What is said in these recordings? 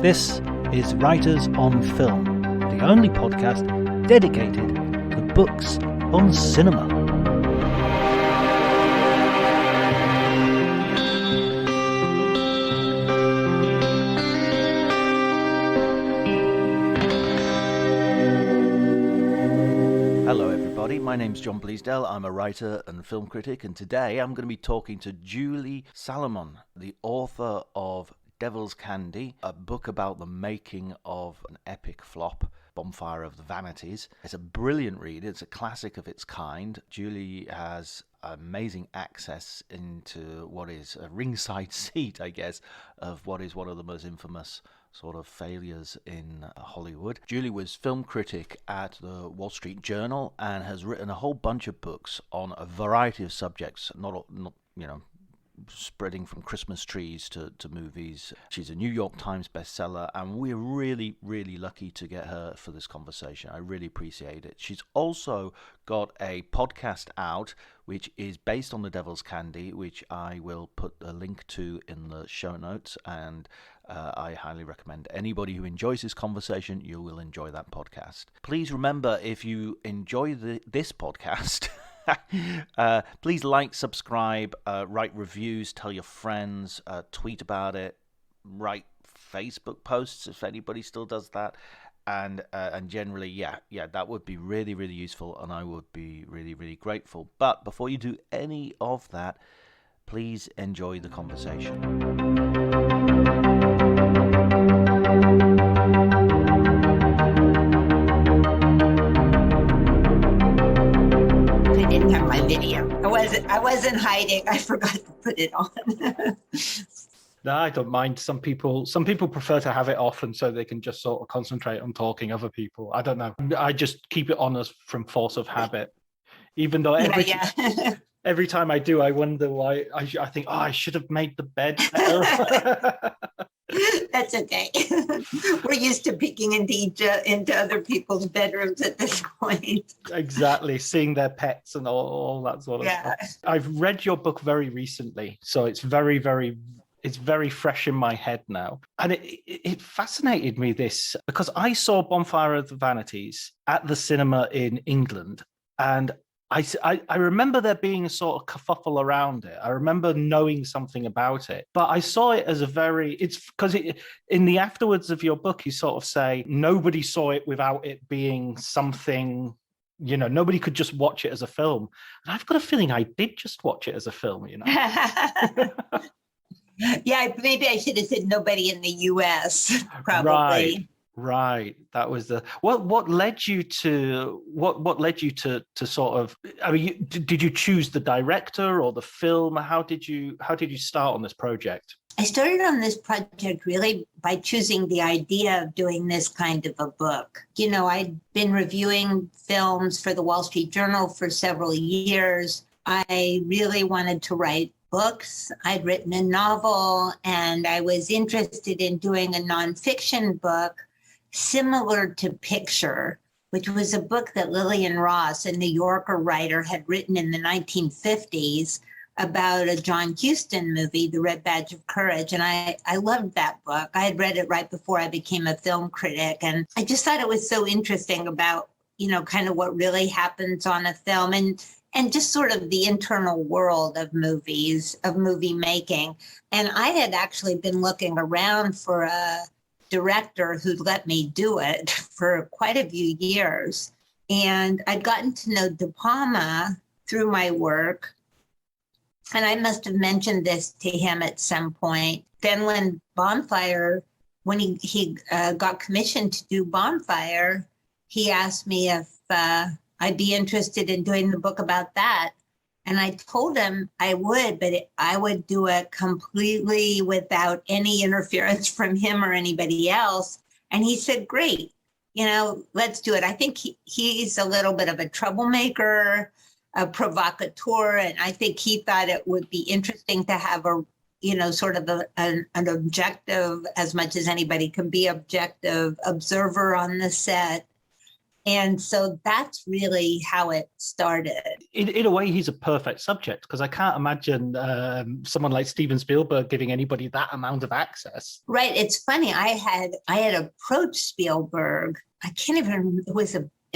This is Writers on Film, the only podcast dedicated to books on cinema. Hello everybody, my name's John Bleasdale. I'm a writer and film critic, and today I'm going to be talking to Julie Salamon, the author of Devil's Candy, a book about the making of an epic flop, Bonfire of the Vanities. It's a brilliant read. It's a classic of its kind. Julie has amazing access into what is a ringside seat, I guess, of what is one of the most infamous sort of failures in Hollywood. Julie was film critic at the Wall Street Journal and has written a whole bunch of books on a variety of subjects, not spreading from Christmas trees to movies. She's a New York Times bestseller, and we're really, really lucky to get her for this conversation. I really appreciate it. She's also got a podcast out, which is based on The Devil's Candy, which I will put a link to in the show notes, and I highly recommend anybody who enjoys this conversation, you will enjoy that podcast. Please remember, if you enjoy this podcast, please like, subscribe, write reviews, tell your friends, tweet about it, write Facebook posts if anybody still does that, and generally, yeah, that would be really, really useful, and I would be really, really grateful. But before you do any of that, please enjoy the conversation. Video. I wasn't hiding. I forgot to put it on. No, I don't mind. Some people prefer to have it off, and so they can just sort of concentrate on talking other people. I don't know. I just keep it on as from force of habit. Even though every time I do, I wonder why. I think, I should have made the bed better. That's okay. We're used to peeking into other people's bedrooms at this point. Exactly, seeing their pets and all that sort of stuff. I've read your book very recently, so it's very, very, it's very fresh in my head now. And it fascinated me, this, because I saw Bonfire of the Vanities at the cinema in England, and I remember there being a sort of kerfuffle around it. I remember knowing something about it, but I saw it as it's because in the afterwards of your book, you sort of say nobody saw it without it being something, nobody could just watch it as a film. And I've got a feeling I did just watch it as a film, Yeah, maybe I should have said nobody in the US, probably. Right. That was what led you to sort of, I mean, did you choose the director or the film? How did you start on this project? I started on this project really by choosing the idea of doing this kind of a book. I'd been reviewing films for the Wall Street Journal for several years. I really wanted to write books. I'd written a novel, and I was interested in doing a nonfiction book similar to Picture, which was a book that Lillian Ross, a New Yorker writer, had written in the 1950s about a John Huston movie, The Red Badge of Courage. And I loved that book. I had read it right before I became a film critic. And I just thought it was so interesting about, kind of what really happens on a film and just sort of the internal world of movies, of movie making. And I had actually been looking around for a director who'd let me do it for quite a few years. And I'd gotten to know De Palma through my work. And I must have mentioned this to him at some point. Then when he got commissioned to do Bonfire, he asked me if I'd be interested in doing the book about that. And I told him I would, but I would do it completely without any interference from him or anybody else. And he said, great, let's do it. I think he's a little bit of a troublemaker, a provocateur. And I think he thought it would be interesting to have sort of an objective, as much as anybody can be objective, observer on the set. And so that's really how it started. In a way, he's a perfect subject, because I can't imagine someone like Steven Spielberg giving anybody that amount of access. Right. It's funny. I had approached Spielberg. I can't even. It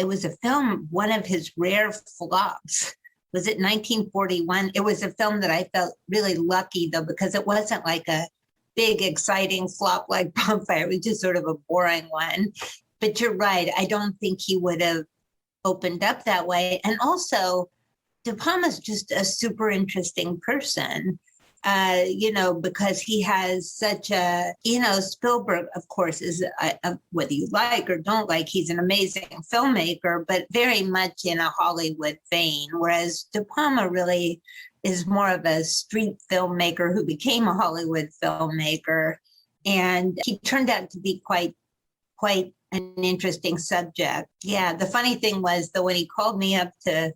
was a film. One of his rare flops. Was it 1941? It was a film that I felt really lucky though, because it wasn't like a big exciting flop like Bonfire. It was just sort of a boring one. But you're right. I don't think he would have opened up that way. And also, De Palma's just a super interesting person, because he has such a, Spielberg, of course, is whether you like or don't like, he's an amazing filmmaker, but very much in a Hollywood vein. Whereas De Palma really is more of a street filmmaker who became a Hollywood filmmaker. And he turned out to be quite an interesting subject. Yeah, the funny thing was, though, when he called me up to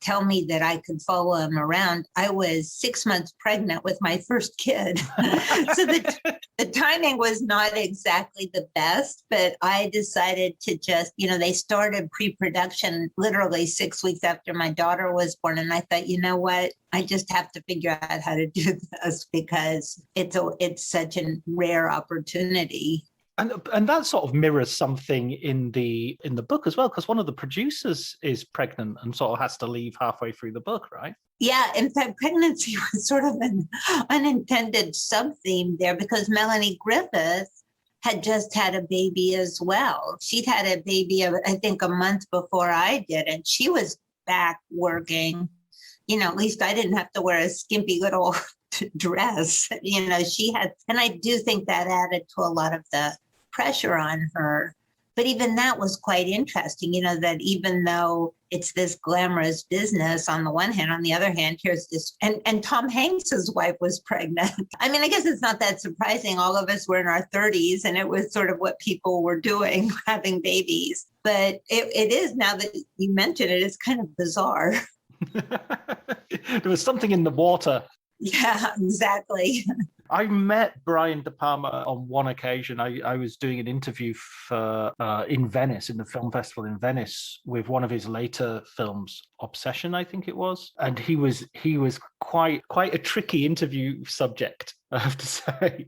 tell me that I could follow him around, I was 6 months pregnant with my first kid. So the timing was not exactly the best, but I decided to just, they started pre-production literally 6 weeks after my daughter was born. And I thought, you know what? I just have to figure out how to do this, because it's such a rare opportunity. And that sort of mirrors something in the book as well, because one of the producers is pregnant and sort of has to leave halfway through the book, right? Yeah, in fact, pregnancy was sort of an unintended sub-theme there, because Melanie Griffith had just had a baby as well. She'd had a baby, I think, a month before I did, and she was back working. At least I didn't have to wear a skimpy little dress. She had, and I do think that added to a lot of the pressure on her. But even that was quite interesting, that even though it's this glamorous business on the one hand, on the other hand, here's this, and Tom Hanks's wife was pregnant. I mean, I guess it's not that surprising. All of us were in our 30s, and it was sort of what people were doing, having babies. But it is, now that you mention it, it's kind of bizarre. There was something in the water. Yeah, exactly. I met Brian De Palma on one occasion. I was doing an interview for in Venice, in the film festival in Venice, with one of his later films, Obsession, I think it was. And he was quite a tricky interview subject, I have to say.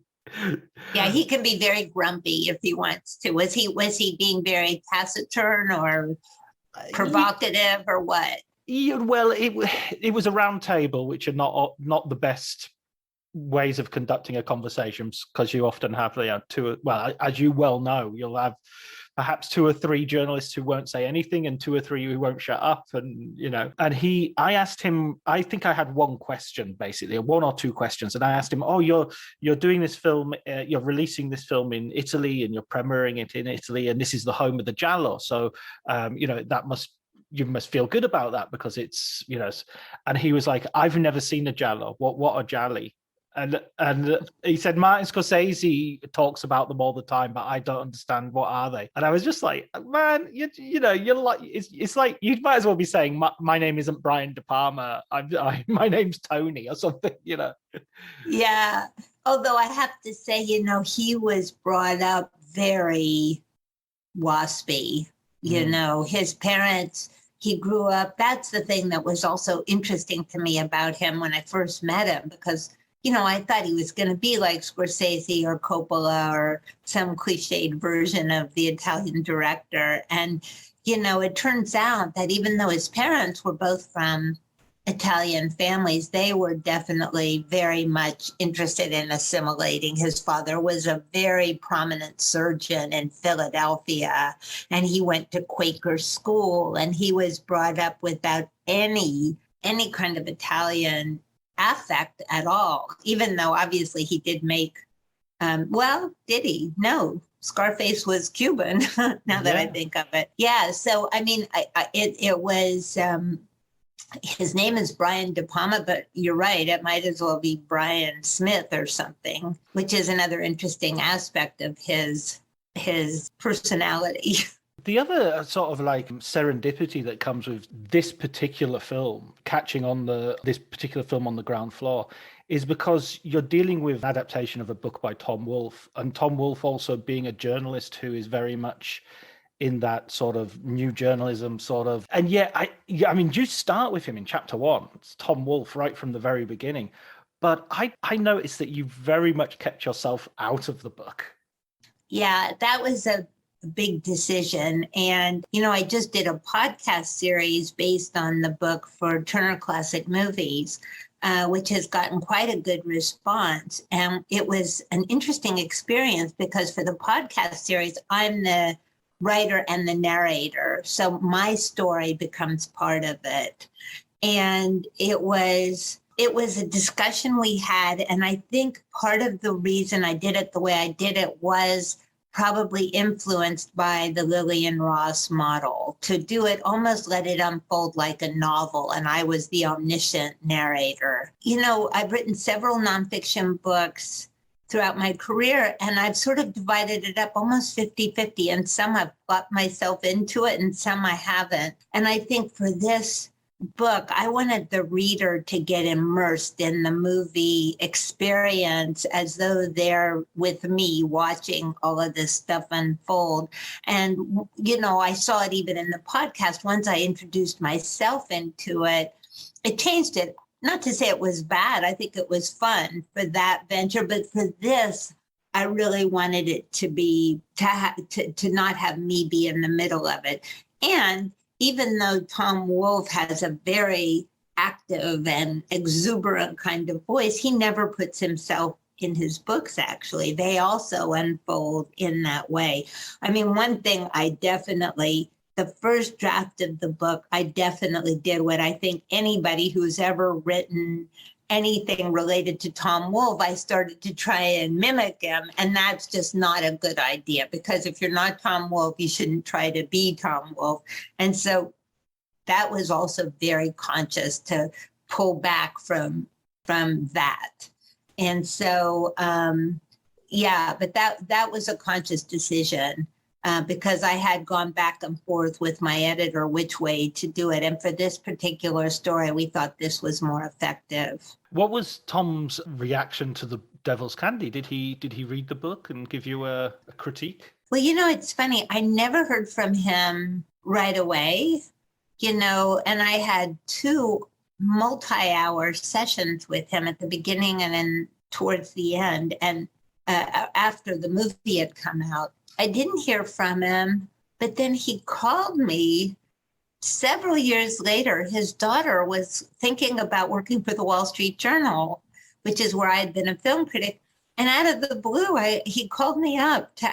Yeah, he can be very grumpy if he wants to. Was he being very taciturn or provocative or what? Yeah, well, it was a round table, which are not the best ways of conducting a conversation, because you often have as you well know, you'll have perhaps 2 or 3 journalists who won't say anything and 2 or 3 who won't shut up, and I asked him, I think I had one question, basically 1 or 2 questions, and I asked him, you're doing this film, you're releasing this film in Italy and you're premiering it in Italy, and this is the home of the giallo, so you must feel good about that, because it's, and he was like, I've never seen a giallo. What are gialli? And he said, Martin Scorsese talks about them all the time, but I don't understand, what are they? And I was just like, man, you're like, it's like, you might as well be saying, my name isn't Brian De Palma, my name's Tony or something, Yeah, although I have to say, he was brought up very waspy. His parents, he grew up, that's the thing that was also interesting to me about him when I first met him, because I thought he was going to be like Scorsese or Coppola or some cliched version of the Italian director. And, it turns out that even though his parents were both from Italian families, they were definitely very much interested in assimilating. His father was a very prominent surgeon in Philadelphia, and he went to Quaker school, and he was brought up without any kind of Italian affect at all, even though obviously he did make, did he? No, Scarface was Cuban, now that I think of it. Yeah, so I mean, it was, his name is Brian De Palma, but you're right, it might as well be Brian Smith or something, which is another interesting aspect of his personality. The other sort of like serendipity that comes with this particular film, catching on this particular film on the ground floor, is because you're dealing with an adaptation of a book by Tom Wolfe, and Tom Wolfe also being a journalist who is very much in that sort of new journalism sort of. And I mean, you start with him in chapter 1. It's Tom Wolfe right from the very beginning. But I noticed that you very much kept yourself out of the book. Yeah, that was a big decision. And, I just did a podcast series based on the book for Turner Classic Movies, which has gotten quite a good response. And it was an interesting experience because for the podcast series, I'm the writer and the narrator. So my story becomes part of it. And it was a discussion we had. And I think part of the reason I did it the way I did it was probably influenced by the Lillian Ross model, to do it, almost let it unfold like a novel. And I was the omniscient narrator. I've written several nonfiction books throughout my career, and I've sort of divided it up almost 50-50. And some I've got myself into it and some I haven't. And I think for this book, I wanted the reader to get immersed in the movie experience as though they're with me watching all of this stuff unfold. And, I saw it even in the podcast. Once I introduced myself into it, it changed it. Not to say it was bad. I think it was fun for that venture. But for this, I really wanted it to be, to not have me be in the middle of it. And even though Tom Wolfe has a very active and exuberant kind of voice, he never puts himself in his books, actually. They also unfold in that way. I mean, one thing the first draft of the book, I definitely did what I think anybody who's ever written anything related to Tom Wolfe, I started to try and mimic him. And that's just not a good idea, because if you're not Tom Wolfe, you shouldn't try to be Tom Wolfe. And so that was also very conscious to pull back from that. And so, but that was a conscious decision. Because I had gone back and forth with my editor which way to do it. And for this particular story, we thought this was more effective. What was Tom's reaction to The Devil's Candy? Did he read the book and give you a critique? Well, it's funny. I never heard from him right away, and I had 2 multi-hour sessions with him at the beginning and then towards the end. And after the movie had come out, I didn't hear from him, but then he called me several years later. His daughter was thinking about working for the Wall Street Journal, which is where I had been a film critic. And out of the blue, he called me up to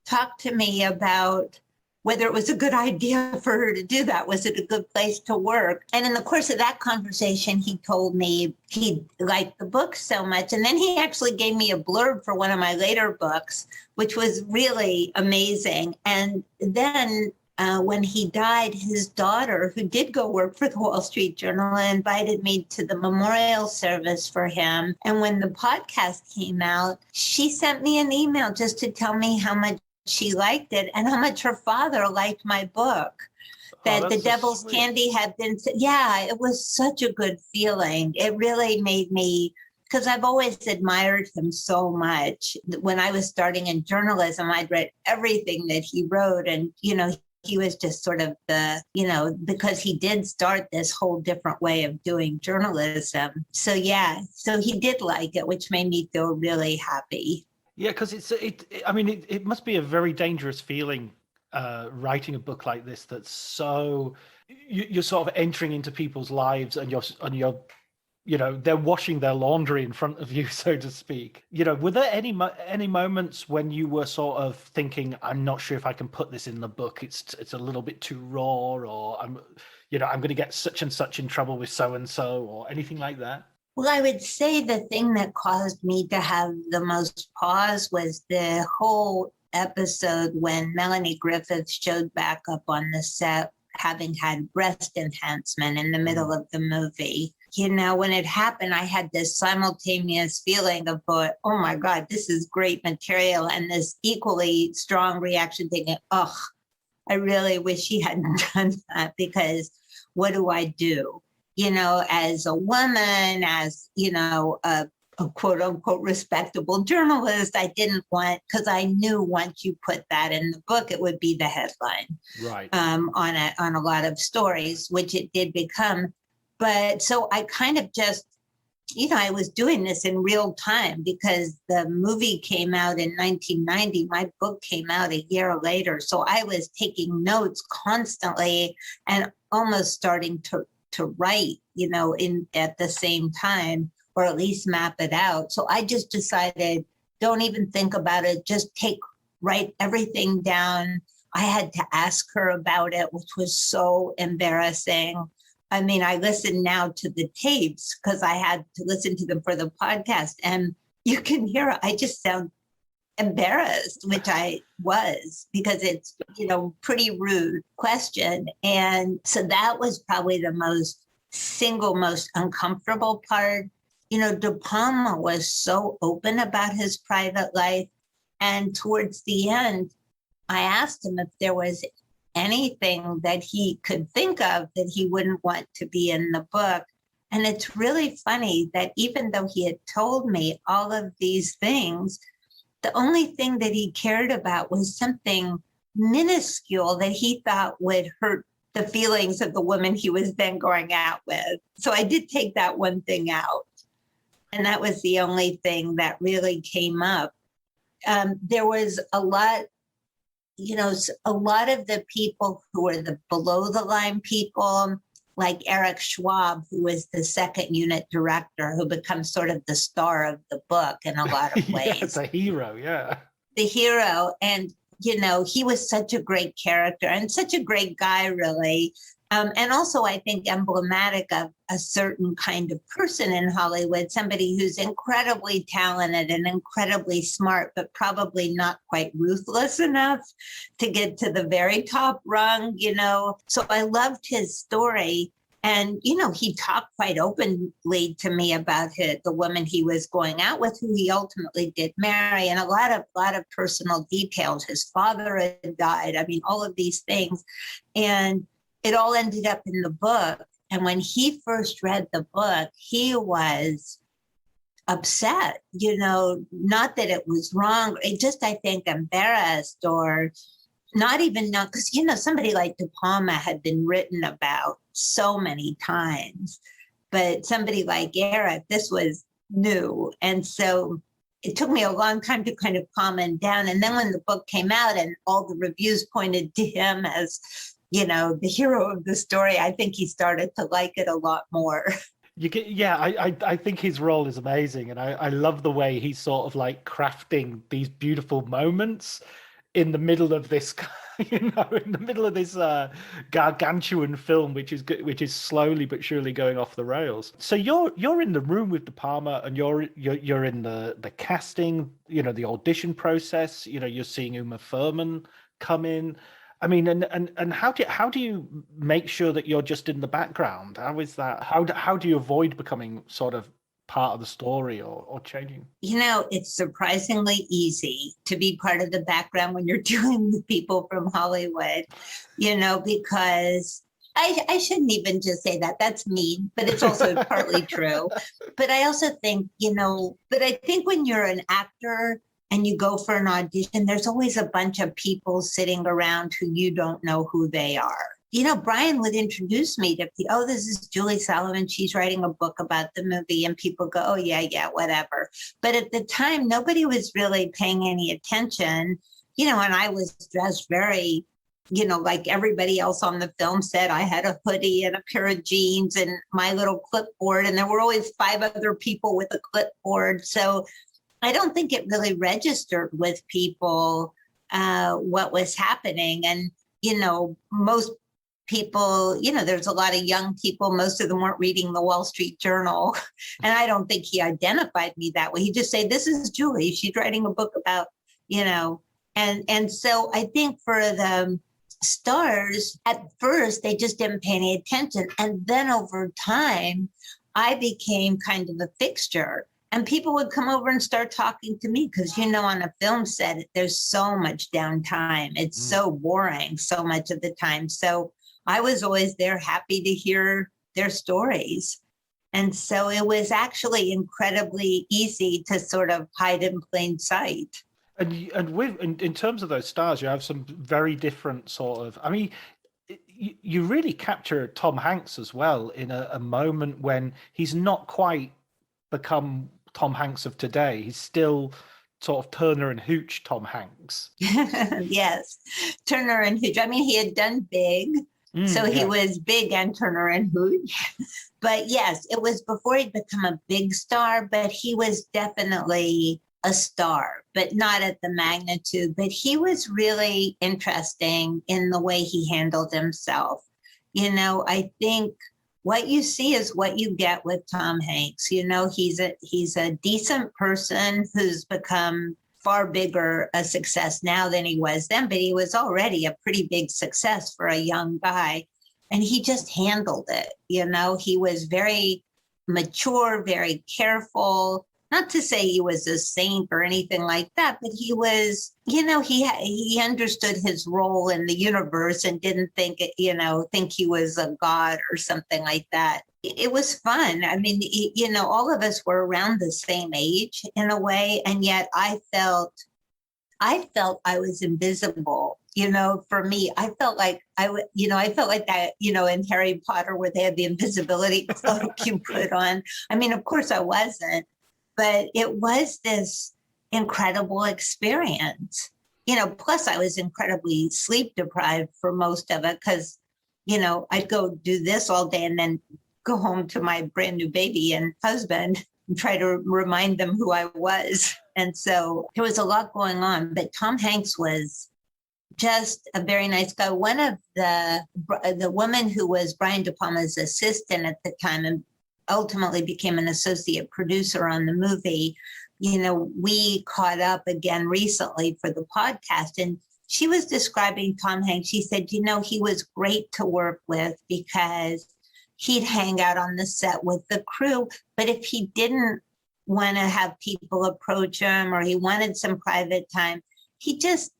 talk to me about whether it was a good idea for her to do that. Was it a good place to work? And in the course of that conversation, he told me he liked the book so much. And then he actually gave me a blurb for one of my later books, which was really amazing. And then when he died, his daughter, who did go work for the Wall Street Journal, invited me to the memorial service for him. And when the podcast came out, she sent me an email just to tell me how much she liked it and how much her father liked my book. That The Devil's Candy had been, it was such a good feeling. It really made me, because I've always admired him so much. When I was starting in journalism, I'd read everything that he wrote, and, he was just sort of because he did start this whole different way of doing journalism. So he did like it, which made me feel really happy. Yeah, because it must be a very dangerous feeling writing a book like this. That's so you're sort of entering into people's lives, and you're they're washing their laundry in front of you, so to speak. Were there any moments when you were sort of thinking, I'm not sure if I can put this in the book, it's a little bit too raw, or I'm going to get such and such in trouble with so and so, or anything like that? Well, I would say the thing that caused me to have the most pause was the whole episode when Melanie Griffith showed back up on the set, having had breast enhancement in the middle of the movie. When it happened, I had this simultaneous feeling of, oh my God, this is great material, and this equally strong reaction thinking, I really wish he hadn't done that, because what do I do? As a woman, as, a a quote unquote respectable journalist. I didn't want, because I knew once you put that in the book, it would be the headline, right? On a lot of stories, which it did become. But so I kind of just, I was doing this in real time because the movie came out in 1990. My book came out a year later. So I was taking notes constantly and almost starting to write, at the same time, or at least map it out. So I just decided, don't even think about it. Just write everything down. I had to ask her about it, which was so embarrassing. I mean, I listen now to the tapes because I had to listen to them for the podcast, and you can hear I just sound embarrassed, which I was, because it's, pretty rude question. And so that was probably the most uncomfortable part. De Palma was so open about his private life. And towards the end, I asked him if there was anything that he could think of that he wouldn't want to be in the book. And it's really funny that even though he had told me all of these things, the only thing that he cared about was something minuscule that he thought would hurt the feelings of the woman he was then going out with. So I did take that one thing out. And that was the only thing that really came up. There was a lot of the people who were the below the line people, like Eric Schwab, who was the second unit director, who becomes sort of the star of the book in a lot of ways. It's a hero, yeah. The hero. And, he was such a great character and such a great guy, really. And also, I think, emblematic of a certain kind of person in Hollywood, somebody who's incredibly talented and incredibly smart, but probably not quite ruthless enough to get to the very top rung, So I loved his story. And, he talked quite openly to me about the woman he was going out with, who he ultimately did marry, and a lot of personal details. His father had died. I mean, all of these things. And it all ended up in the book. And when he first read the book, he was upset, not that it was wrong. It just, I think, embarrassed, or not even know, because, somebody like De Palma had been written about so many times, but somebody like Eric, this was new. And so it took me a long time to kind of calm him down. And then when the book came out and all the reviews pointed to him as, the hero of the story, I think he started to like it a lot more. I think his role is amazing. And I love the way he's sort of like crafting these beautiful moments in the middle of this, in the middle of this gargantuan film, which is slowly but surely going off the rails. So you're in the room with De Palma, and you're in the casting, the audition process. You're seeing Uma Thurman come in. I mean, and how do you make sure that you're just in the background? How is that? How do you avoid becoming sort of part of the story or changing? It's surprisingly easy to be part of the background when you're dealing with people from Hollywood, because I shouldn't even just say that. That's mean, but it's also partly true. But I also think, but I think when you're an actor and you go for an audition, there's always a bunch of people sitting around who you don't know who they are. Brian would introduce me to people. Oh, this is Julie Salamon. She's writing a book about the movie. And people go, oh, yeah, whatever. But at the time, nobody was really paying any attention, and I was dressed very, like everybody else on the film set. I had a hoodie and a pair of jeans and my little clipboard. And there were always 5 other people with a clipboard. So I don't think it really registered with people what was happening. And, most people, there's a lot of young people. Most of them weren't reading the Wall Street Journal. And I don't think he identified me that way. He just said, this is Julie. She's writing a book about, and so I think for the stars, at first, they just didn't pay any attention. And then over time, I became kind of a fixture. And people would come over and start talking to me because, on a film set, there's so much downtime. It's so boring so much of the time. So I was always there, happy to hear their stories. And so it was actually incredibly easy to sort of hide in plain sight. In terms of those stars, you have some very different sort of, I mean, you really capture Tom Hanks as well in a moment when he's not quite become Tom Hanks of today. He's still sort of Turner and Hooch Tom Hanks. Yes, Turner and Hooch. I mean, he had done Big, so he was Big and Turner and Hooch. But yes, it was before he'd become a big star, but he was definitely a star, but not at the magnitude. But he was really interesting in the way he handled himself. You know, I think what you see is what you get with Tom Hanks. You know, he's a decent person who's become far bigger a success now than he was then, but he was already a pretty big success for a young guy. And he just handled it. You know, he was very mature, very careful. Not to say he was a saint or anything like that, but he was, you know, he understood his role in the universe and didn't think he was a god or something like that. It was fun. I mean, you know, all of us were around the same age in a way, and yet I felt I was invisible. You know, for me, I felt like I felt like that, you know, in Harry Potter where they had the invisibility cloak you put on. I mean, of course I wasn't, but it was this incredible experience. You know, plus I was incredibly sleep deprived for most of it because, you know, I'd go do this all day and then go home to my brand new baby and husband and try to remind them who I was. And so there was a lot going on, but Tom Hanks was just a very nice guy. One of the woman who was Brian De Palma's assistant at the time and ultimately became an associate producer on the movie, you know, we caught up again recently for the podcast, and she was describing Tom Hanks. She said, you know, he was great to work with because he'd hang out on the set with the crew, but if he didn't want to have people approach him or he wanted some private time, he just,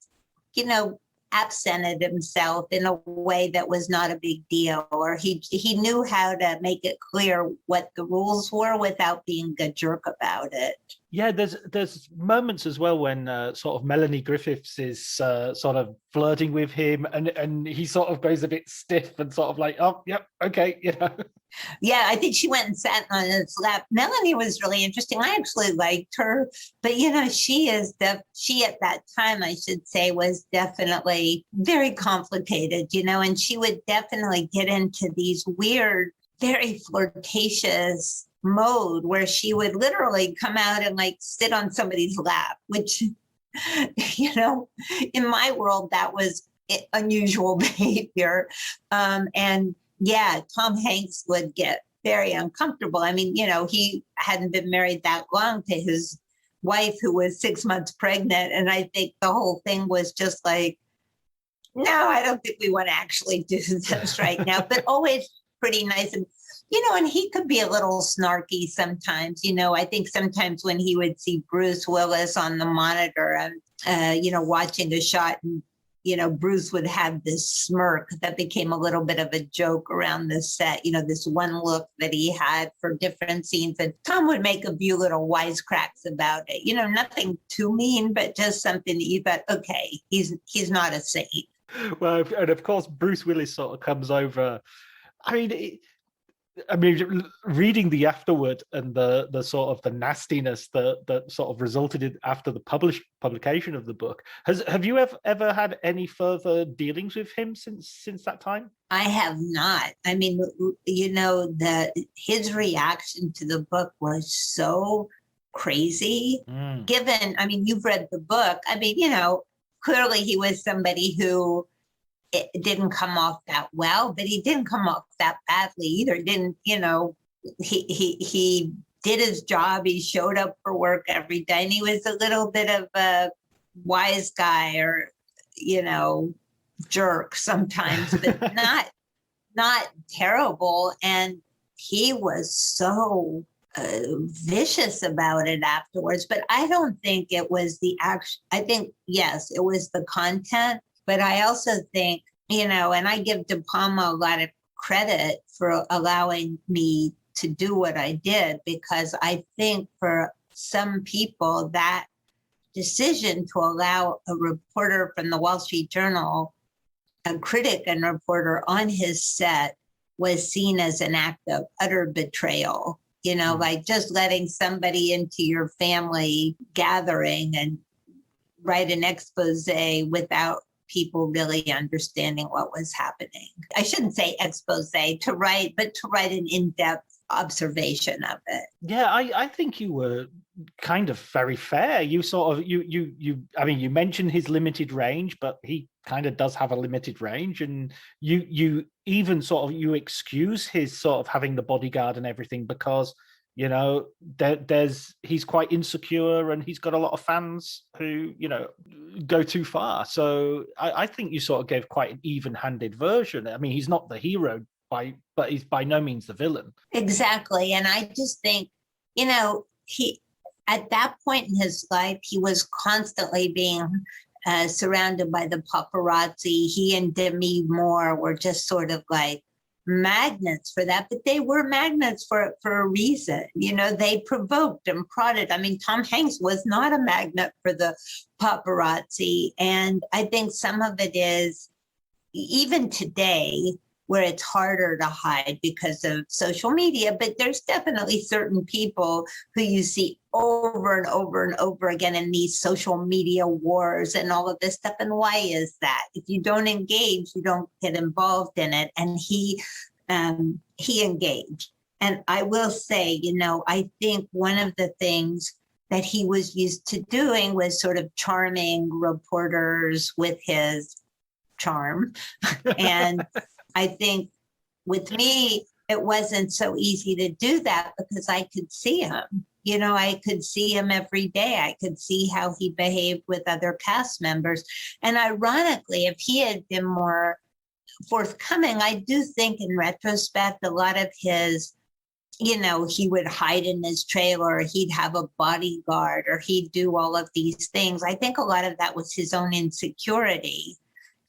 you know, absented himself in a way that was not a big deal, or he knew how to make it clear what the rules were without being a jerk about it. Yeah, there's moments as well when sort of Melanie Griffiths is sort of flirting with him, and he sort of goes a bit stiff and sort of like, oh, yep, okay, you know. Yeah, I think she went and sat on his lap. Melanie was really interesting. I actually liked her, but you know, she at that time, I should say, was definitely very complicated, you know, and she would definitely get into these weird, very flirtatious mode where she would literally come out and like sit on somebody's lap, which, you know, in my world, that was unusual behavior. And yeah, Tom Hanks would get very uncomfortable. I mean, you know, he hadn't been married that long to his wife who was 6 months pregnant. And I think the whole thing was just like, no, I don't think we want to actually do this right now, but always pretty nice. And, you know, and he could be a little snarky sometimes. You know, I think sometimes when he would see Bruce Willis on the monitor and, you know, watching a shot, and, you know, Bruce would have this smirk that became a little bit of a joke around the set, you know, this one look that he had for different scenes. And Tom would make a few little wisecracks about it, you know, nothing too mean, but just something that you thought, okay, he's not a saint. Well, and of course, Bruce Willis sort of comes over. I mean, reading the afterword and the sort of the nastiness that sort of resulted in after the publication of the book. Have you ever had any further dealings with him since that time? I have not. I mean, you know, his reaction to the book was so crazy. Given, I mean, you've read the book. I mean, you know, clearly he was somebody who it didn't come off that well, but he didn't come off that badly either. Didn't, you know, he did his job. He showed up for work every day, and he was a little bit of a wise guy, or, you know, jerk sometimes, but not terrible. And he was so vicious about it afterwards. But I don't think it was the action. I think, yes, it was the content. But I also think, you know, and I give De Palma a lot of credit for allowing me to do what I did, because I think for some people that decision to allow a reporter from the Wall Street Journal, a critic and reporter on his set, was seen as an act of utter betrayal. Like just letting somebody into your family gathering and write an expose without people really understanding what was happening. I shouldn't say expose to write an in-depth observation of it. Yeah, I think you were kind of very fair. You sort of you mentioned his limited range, but he kind of does have a limited range, and you even sort of you excuse his sort of having the bodyguard and everything because he's quite insecure and he's got a lot of fans who go too far. So I think you sort of gave quite an even-handed version. I mean, he's not the hero but he's by no means the villain. Exactly. And I just think he at that point in his life, he was constantly being surrounded by the paparazzi. He and Demi Moore were just sort of like magnets for that, but they were magnets for a reason. They provoked and prodded. I mean, Tom Hanks was not a magnet for the paparazzi. And I think some of it is, even today, where it's harder to hide because of social media, but there's definitely certain people who you see over and over and over again in these social media wars and all of this stuff. And why is that? If you don't engage, you don't get involved in it. And he engaged. And I will say, I think one of the things that he was used to doing was sort of charming reporters with his charm. And I think with me, it wasn't so easy to do that because I could see him. I could see him every day. I could see how he behaved with other cast members. And ironically, if he had been more forthcoming, I do think in retrospect, a lot of his, he would hide in his trailer, or he'd have a bodyguard, or he'd do all of these things. I think a lot of that was his own insecurity.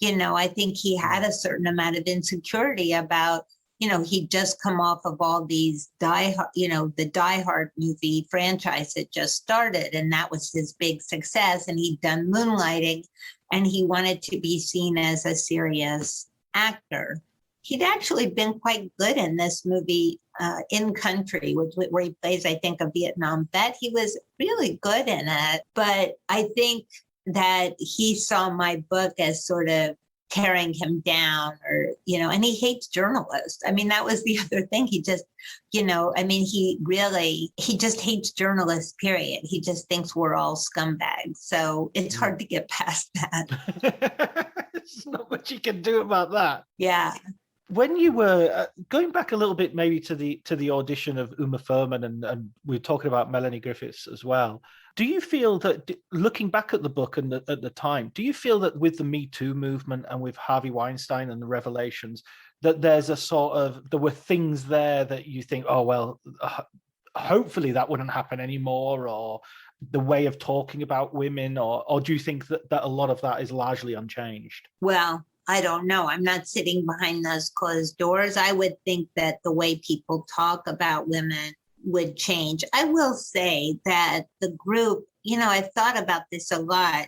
I think he had a certain amount of insecurity about, he'd just come off of all these the Die Hard movie franchise that just started, and that was his big success. And he'd done Moonlighting, and he wanted to be seen as a serious actor. He'd actually been quite good in this movie, In Country, where he plays, I think, a Vietnam vet. He was really good in it, but I think that he saw my book as sort of tearing him down, or, and he hates journalists. I mean, that was the other thing. He just, he just hates journalists, period. He just thinks we're all scumbags. So it's hard to get past that. There's not much you can do about that. Yeah. When you were going back a little bit, maybe to the audition of Uma Thurman, and we're talking about Melanie Griffith as well. Do you feel that, looking back at the book and at the time, do you feel that with the Me Too movement and with Harvey Weinstein and the revelations, that there's there were things there that you think, oh, well, hopefully that wouldn't happen anymore, or the way of talking about women, or do you think that a lot of that is largely unchanged? Well, I don't know. I'm not sitting behind those closed doors. I would think that the way people talk about women would change. I will say that the group, I've thought about this a lot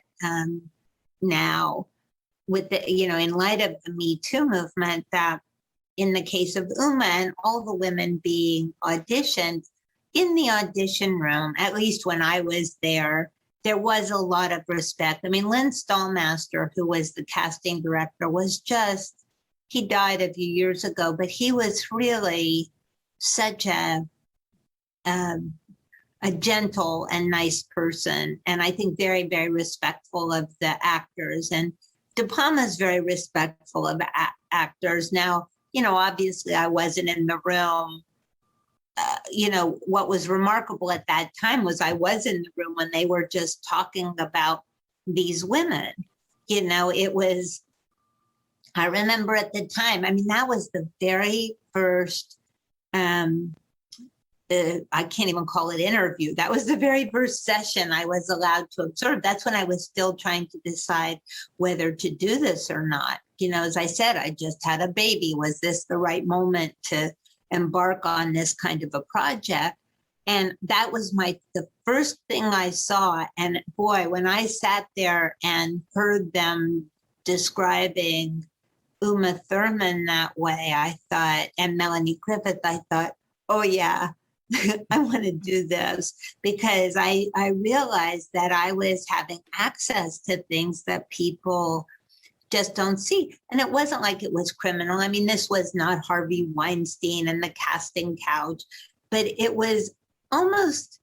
now with the, in light of the Me Too movement, that in the case of Uma and all the women being auditioned, in the audition room, at least when I was there was a lot of respect. I mean, Lynn Stallmaster, who was the casting director, he died a few years ago, but he was really such a gentle and nice person. And I think very, very respectful of the actors. And De Palma is very respectful of actors. Now, obviously I wasn't in the room. What was remarkable at that time was I was in the room when they were just talking about these women. I remember at the time, that was the very first, I can't even call it interview. That was the very first session I was allowed to observe. That's when I was still trying to decide whether to do this or not. As I said, I just had a baby. Was this the right moment to embark on this kind of a project. And that was the first thing I saw. And boy, when I sat there and heard them describing Uma Thurman that way, I thought, and Melanie Griffith, I thought, oh yeah, I want to do this, because I realized that I was having access to things that people just don't see. And it wasn't like it was criminal. I mean, this was not Harvey Weinstein and the casting couch, but it was almost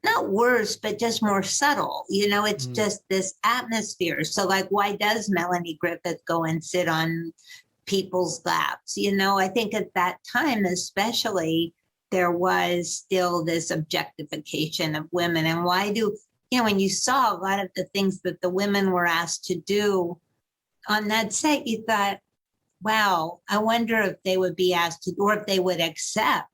not worse, but just more subtle. It's just this atmosphere. So like, why does Melanie Griffith go and sit on people's laps? I think at that time, especially, there was still this objectification of women. And why when you saw a lot of the things that the women were asked to do on that set, you thought, wow, I wonder if they would be asked to, or if they would accept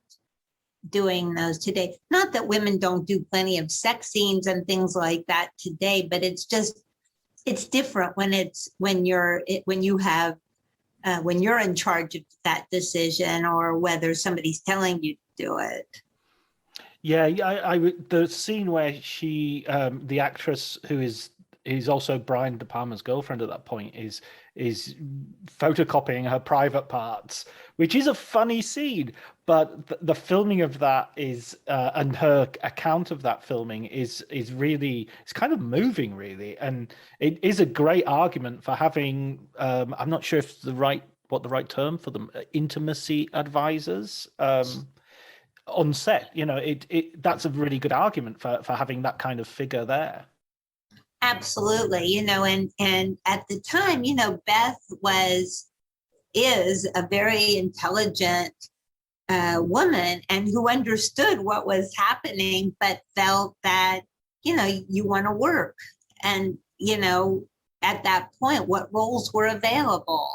doing those today. Not that women don't do plenty of sex scenes and things like that today, but it's different when you're in charge of that decision, or whether somebody's telling you to do it. Yeah, the scene where she, the actress who is also Brian De Palma's girlfriend at that point, is photocopying her private parts, which is a funny scene. But the filming of that is, and her account of that filming is really, it's kind of moving, really, and it is a great argument for having. I'm not sure if what the right term for them, intimacy advisors on set. That's a really good argument for having that kind of figure there. Absolutely, and at the time, Beth is a very intelligent woman, and who understood what was happening, but felt that, you want to work. And, at that point, what roles were available.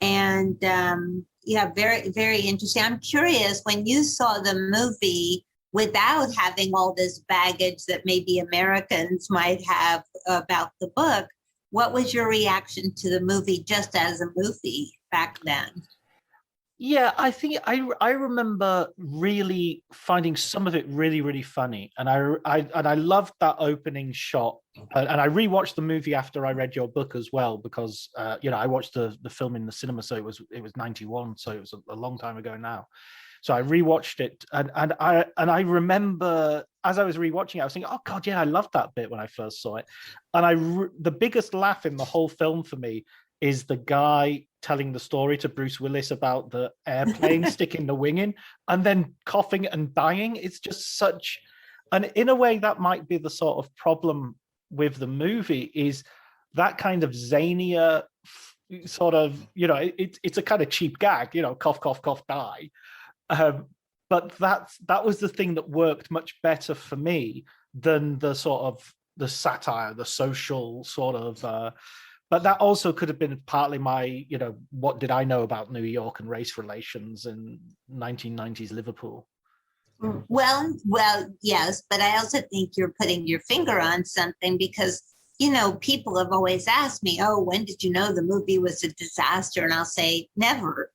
And very, very interesting. I'm curious, when you saw the movie without having all this baggage that maybe Americans might have about the book, what was your reaction to the movie just as a movie back then? Yeah, I think I remember really finding some of it really, really funny, and I loved that opening shot. And I rewatched the movie after I read your book as well, because I watched the film in the cinema, so it was 91, so it was a long time ago now. So I rewatched it, and I remember as I was rewatching it, I was thinking, oh God, yeah, I loved that bit when I first saw it. And the biggest laugh in the whole film for me is the guy telling the story to Bruce Willis about the airplane sticking the wing in and then coughing and dying. It's just such, and in a way that might be the sort of problem with the movie, is that kind of zanier sort of, it's a kind of cheap gag, cough, cough, cough, die. But that was the thing that worked much better for me than the sort of the satire, the social sort of, but that also could have been partly my, what did I know about New York and race relations in 1990s Liverpool? Well, yes, but I also think you're putting your finger on something, because, people have always asked me, oh, when did you know the movie was a disaster? And I'll say, never,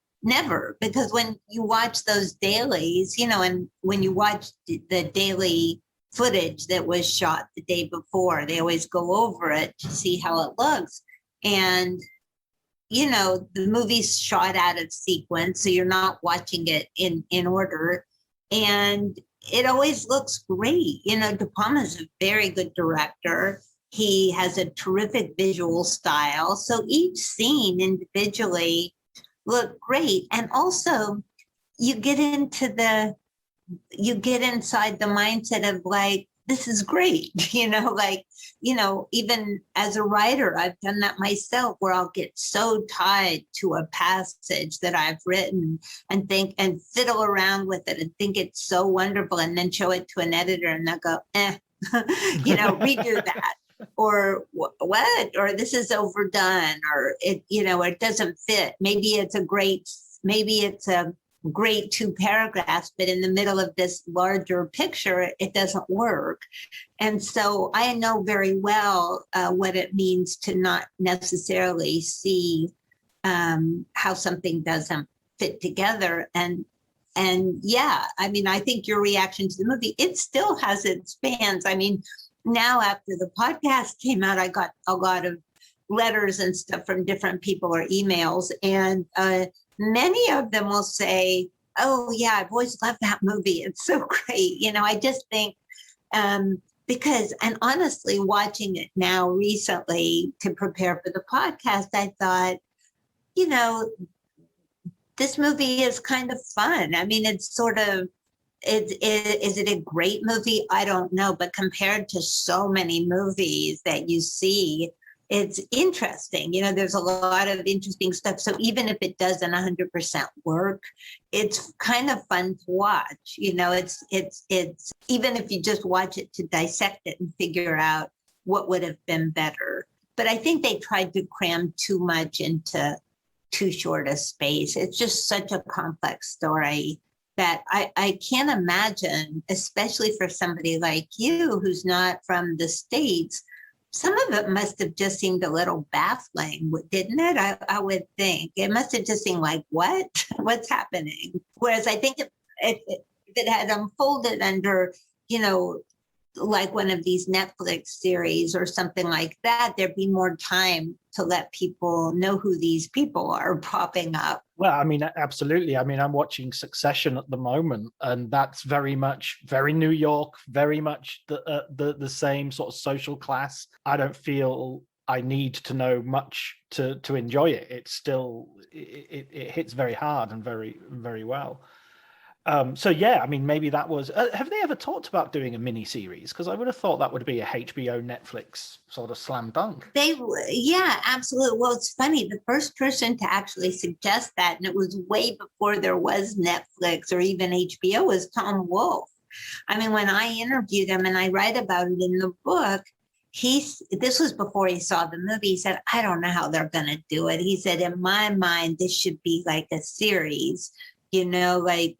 because when you watch those dailies, and when you watch the daily footage that was shot the day before, they always go over it to see how it looks. And, the movie's shot out of sequence, so you're not watching it in order. And it always looks great. De Palma's a very good director. He has a terrific visual style. So each scene individually looked great. And also you get inside the mindset of like, this is great, even as a writer, I've done that myself, where I'll get so tied to a passage that I've written and think and fiddle around with it and think it's so wonderful, and then show it to an editor and they'll go, redo that, or what, or this is overdone, or it doesn't fit. Maybe it's a great 2 paragraphs, but in the middle of this larger picture, it doesn't work. And so I know very well what it means to not necessarily see how something doesn't fit together. And And yeah, I mean, I think your reaction to the movie, it still has its fans. I mean, now after the podcast came out, I got a lot of letters and stuff from different people or emails. And many of them will say, oh, yeah, I've always loved that movie. It's so great. You know, I just think because, and honestly, watching it now recently to prepare for the podcast, I thought, you know, this movie is kind of fun. I mean, it's sort of, is it a great movie? I don't know. But compared to so many movies that you see, it's interesting. You know, there's a lot of interesting stuff. So even if it doesn't 100% work, it's kind of fun to watch. You know, it's even if you just watch it to dissect it and figure out what would have been better. But I think they tried to cram too much into too short a space. It's just such a complex story that I can't imagine, especially for somebody like you who's not from the States, some of it must have just seemed a little baffling, didn't it? I would think. It must have just seemed like, what? What's happening? Whereas I think if it had unfolded under, you know, like one of these Netflix series or something like that, there'd be more time to let people know who these people are popping up. Well, I mean, absolutely. I mean, I'm watching Succession at the moment, and that's very New York, very much the same sort of social class. I don't feel I need to know much to enjoy it. It's still, it hits very hard and very, very well. So yeah, I mean, maybe that was. Have they ever talked about doing a mini series? Because I would have thought that would be a HBO Netflix sort of slam dunk. Yeah, absolutely. Well, it's funny. The first person to actually suggest that, and it was way before there was Netflix or even HBO, was Tom Wolfe. I mean, when I interviewed him and I write about it in the book, this was before he saw the movie. He said, I don't know how they're going to do it. He said, in my mind, this should be like a series, you know, like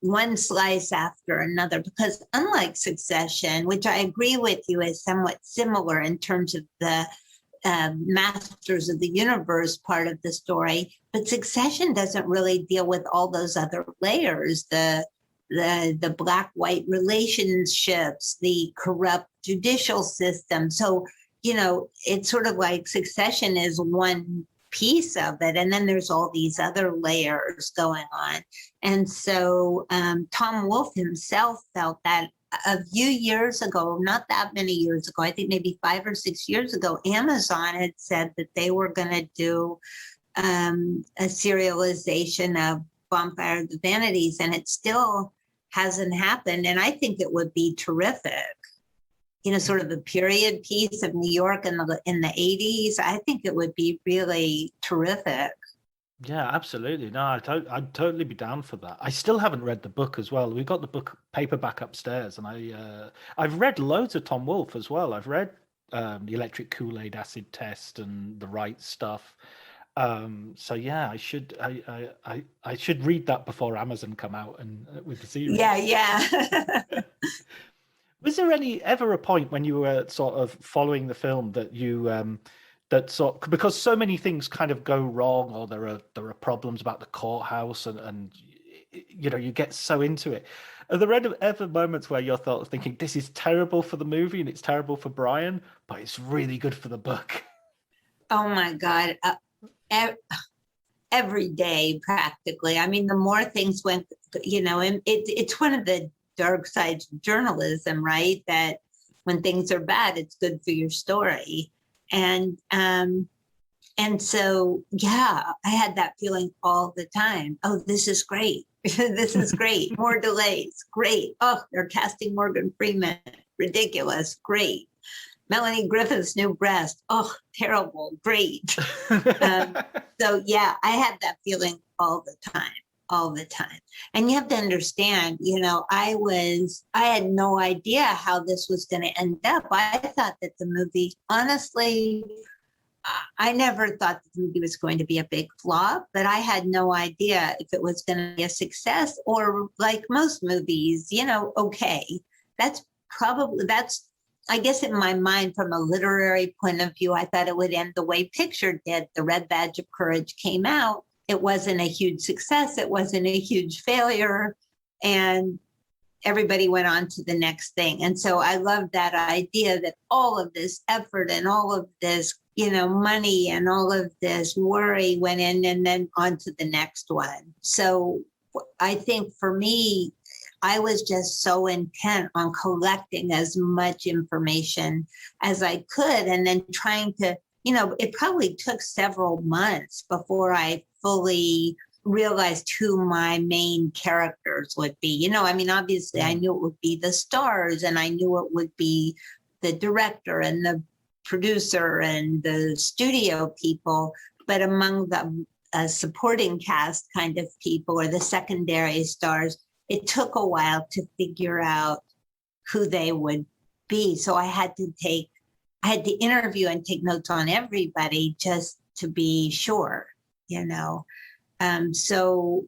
one slice after another, because unlike Succession, which I agree with you is somewhat similar in terms of the Masters of the Universe part of the story, but Succession doesn't really deal with all those other layers, the black-white relationships, the corrupt judicial system. So, you know, it's sort of like Succession is one piece of it, and then there's all these other layers going on. And so Tom Wolfe himself felt that a few years ago, not that many years ago, I think maybe 5 or 6 years ago, Amazon had said that they were going to do a serialization of Bonfire, the Vanities, and it still hasn't happened. And I think it would be terrific. You know, sort of a period piece of New York in the 80s. I think it would be really terrific. Yeah, absolutely. No, I'd totally be down for that. I still haven't read the book as well. We've got the book paperback upstairs, and I've read loads of Tom Wolfe as well. I've read The Electric Kool-Aid Acid Test and The Right Stuff. So yeah, I should read that before Amazon come out and with the series. Yeah. Was there ever a point when you were sort of following the film that you because so many things kind of go wrong, or there are problems about the courthouse, and you know, you get so into it. Are there ever moments where you're thinking this is terrible for the movie and it's terrible for Brian, but it's really good for the book? Oh my God. Every day practically. I mean, the more things went, you know, and it's one of the dark sides of journalism, right? That when things are bad, it's good for your story. And so, yeah, I had that feeling all the time. Oh, this is great. This is great. More delays. Great. Oh, they're casting Morgan Freeman. Ridiculous. Great. Melanie Griffith's new breast. Oh, terrible. Great. So, yeah, I had that feeling all the time. And you have to understand, you know, I had no idea how this was going to end up. I thought that the movie, honestly, I never thought the movie was going to be a big flop, but I had no idea if it was going to be a success or, like most movies, you know, okay. I guess in my mind, from a literary point of view, I thought it would end the way Picture did. The Red Badge of Courage came out. it wasn't a huge success. It wasn't a huge failure. And everybody went on to the next thing. And so I love that idea that all of this effort and all of this, money and all of this worry went in and then on to the next one. So I think for me, I was just so intent on collecting as much information as I could and then trying to, it probably took several months before I fully realized who my main characters would be. Obviously I knew it would be the stars and I knew it would be the director and the producer and the studio people, but among the supporting cast kind of people or the secondary stars, it took a while to figure out who they would be. So I had to interview and take notes on everybody just to be sure, So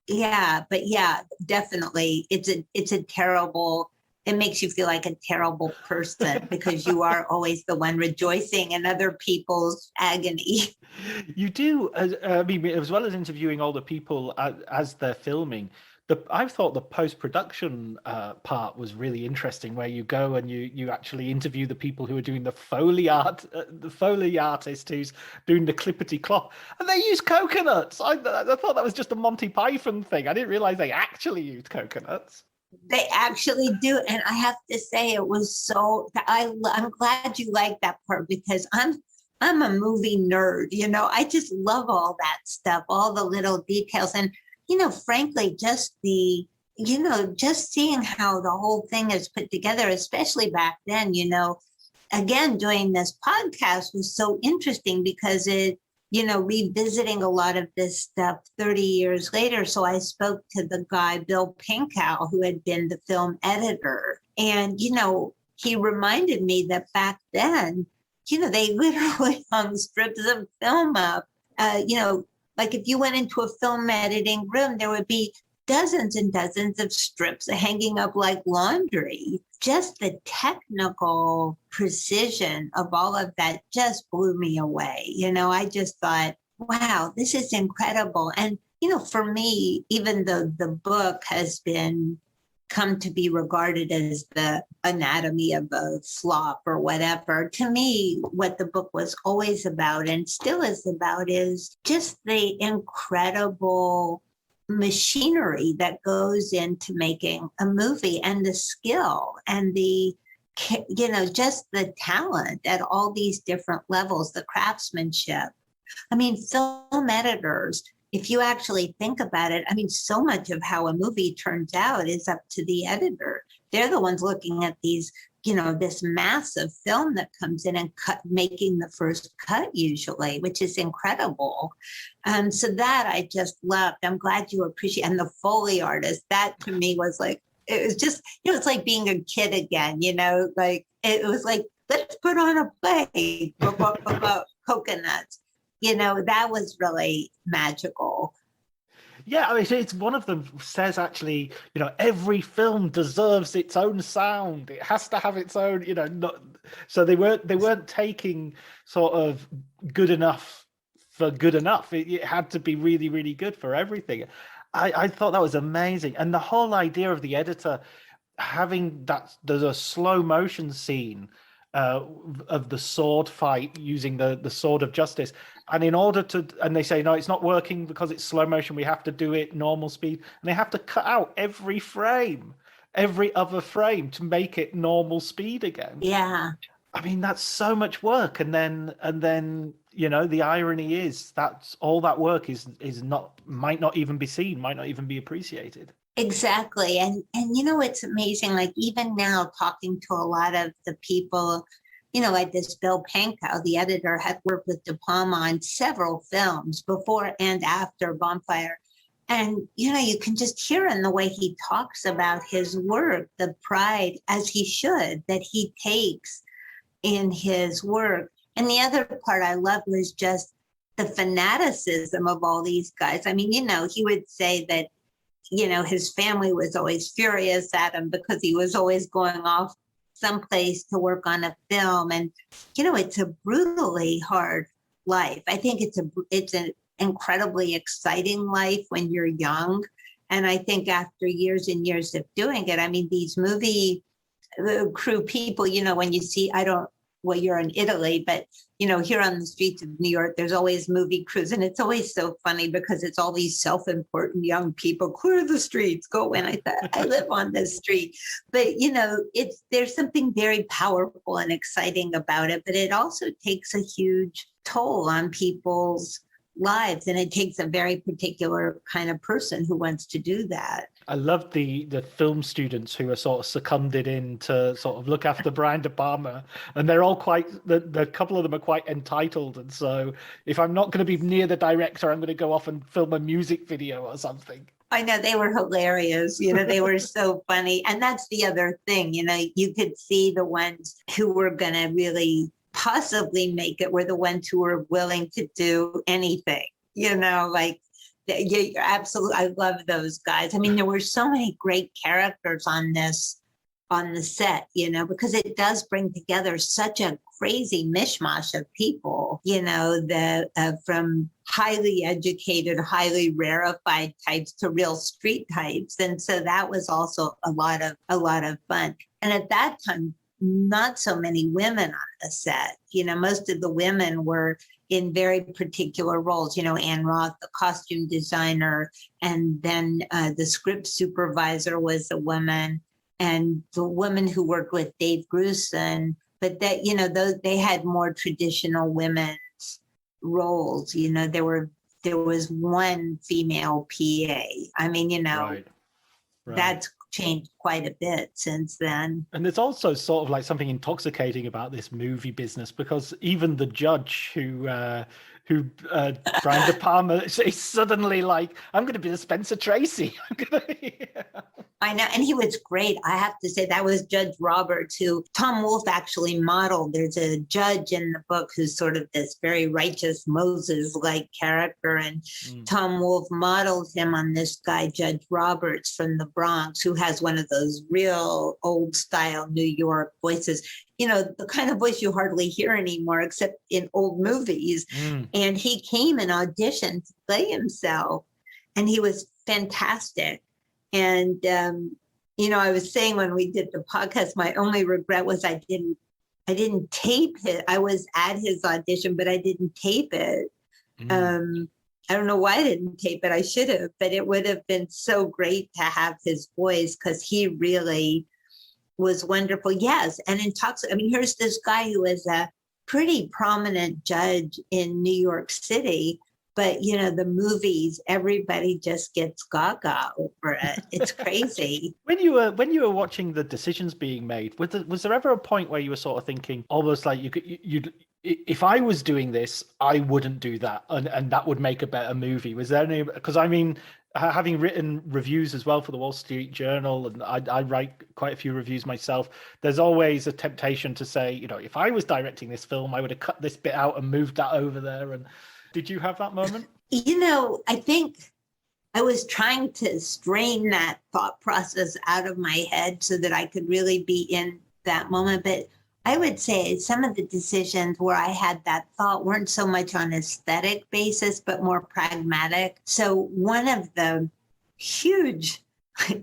yeah, but yeah, definitely it's a terrible, it makes you feel like a terrible person because you are always the one rejoicing in other people's agony. You do, as well as interviewing all the people as they're filming, I thought the post-production part was really interesting, where you go and you actually interview the people who are doing the foley art, the foley artist who's doing the clippity clop, and they use coconuts. I thought that was just a Monty Python thing. I didn't realize they actually used coconuts. They actually do, and I have to say it was so. I'm glad you like that part because I'm a movie nerd. I just love all that stuff, all the little details, and frankly, just just seeing how the whole thing is put together, especially back then. Again, doing this podcast was so interesting because it. Revisiting a lot of this stuff 30 years later. So I spoke to the guy, Bill Pinkow, who had been the film editor. And, he reminded me that back then, they literally hung strips of film up. Like if you went into a film editing room, there would be dozens and dozens of strips hanging up like laundry. Just the technical precision of all of that just blew me away. I just thought, wow, this is incredible. And, for me, even though the book has come to be regarded as the anatomy of a flop or whatever, to me, what the book was always about and still is about is just the incredible machinery that goes into making a movie and the skill and the just the talent at all these different levels, the craftsmanship. Film editors, if you actually think about it, so much of how a movie turns out is up to the editor. They're the ones looking at these, this massive film that comes in and making the first cut usually, which is incredible. So that I just loved. I'm glad you appreciate. And the Foley artist, that to me was like, it was just, it's like being a kid again, like it was like, let's put on a play about coconuts. That was really magical. Yeah, it's one of them says actually, every film deserves its own sound. It has to have its own, so they weren't taking sort of good enough for good enough. It had to be really, really good for everything. I thought that was amazing. And the whole idea of the editor having there's a slow motion scene of the sword fight using the sword of justice. And and they say, no, it's not working because it's slow motion. We have to do it normal speed. And they have to cut out every other frame to make it normal speed again. Yeah. That's so much work. And then, the irony is that all that work might not even be seen, might not even be appreciated. Exactly. And it's amazing, like even now talking to a lot of the people, like this Bill Pankow, the editor, had worked with De Palma on several films before and after Bonfire. And, you can just hear in the way he talks about his work, the pride, as he should, that he takes in his work. And the other part I love was just the fanaticism of all these guys. He would say that, his family was always furious at him because he was always going off someplace to work on a film. And, it's a brutally hard life. I think it's incredibly exciting life when you're young. And I think after years and years of doing it, I mean, these movie crew people, when you see, well, you're in Italy, but, here on the streets of New York, there's always movie crews. And it's always so funny because it's all these self-important young people, clear the streets, go in. I thought, I live on this street. But, there's something very powerful and exciting about it. But it also takes a huge toll on people's lives, and it takes a very particular kind of person who wants to do that. I love the film students who are sort of seconded in to sort of look after Brian De Palma, and they're all the couple of them are quite entitled, and so if I'm not going to be near the director, I'm going to go off and film a music video or something. I know, they were hilarious. They were so funny. And that's the other thing, you could see the ones who were going to really possibly make it were the ones who were willing to do anything, like, yeah, absolutely. I love those guys. I mean, there were so many great characters on the set, because it does bring together such a crazy mishmash of people, from highly educated, highly rarefied types to real street types. And so that was also a lot of fun. And at that time, not so many women on the set. Most of the women were in very particular roles. Ann Roth, the costume designer, and then the script supervisor was a woman, and the woman who worked with Dave Grusin. But that, they had more traditional women's roles. There was one female PA. I mean, right. That's changed quite a bit since then. And there's also sort of like something intoxicating about this movie business, because even the judge who Brian De Palma is suddenly like, I'm going to be the Spencer Tracy. I know, and he was great. I have to say, that was Judge Roberts, who Tom Wolfe actually modeled. There's a judge in the book who's sort of this very righteous Moses-like character, and Tom Wolfe modeled him on this guy, Judge Roberts from the Bronx, who has one of those real old-style New York voices. The kind of voice you hardly hear anymore, except in old movies. And he came and auditioned to play himself, and he was fantastic. And, I was saying when we did the podcast, my only regret was I didn't tape it. I was at his audition, but I didn't tape it. I don't know why I didn't tape it. I should have, but it would have been so great to have his voice, because he really was wonderful. Yes. And here's this guy who is a pretty prominent judge in New York City, but the movies, everybody just gets gaga over it. It's crazy. When you were watching the decisions being made, was there ever a point where you were sort of thinking almost like you'd if I was doing this, I wouldn't do that, and that would make a better movie? Was there any? Because having written reviews as well for the Wall Street Journal, and I write quite a few reviews myself, there's always a temptation to say, if I was directing this film, I would have cut this bit out and moved that over there. And did you have that moment? I think I was trying to strain that thought process out of my head so that I could really be in that moment. But I would say some of the decisions where I had that thought weren't so much on aesthetic basis, but more pragmatic. So one of the huge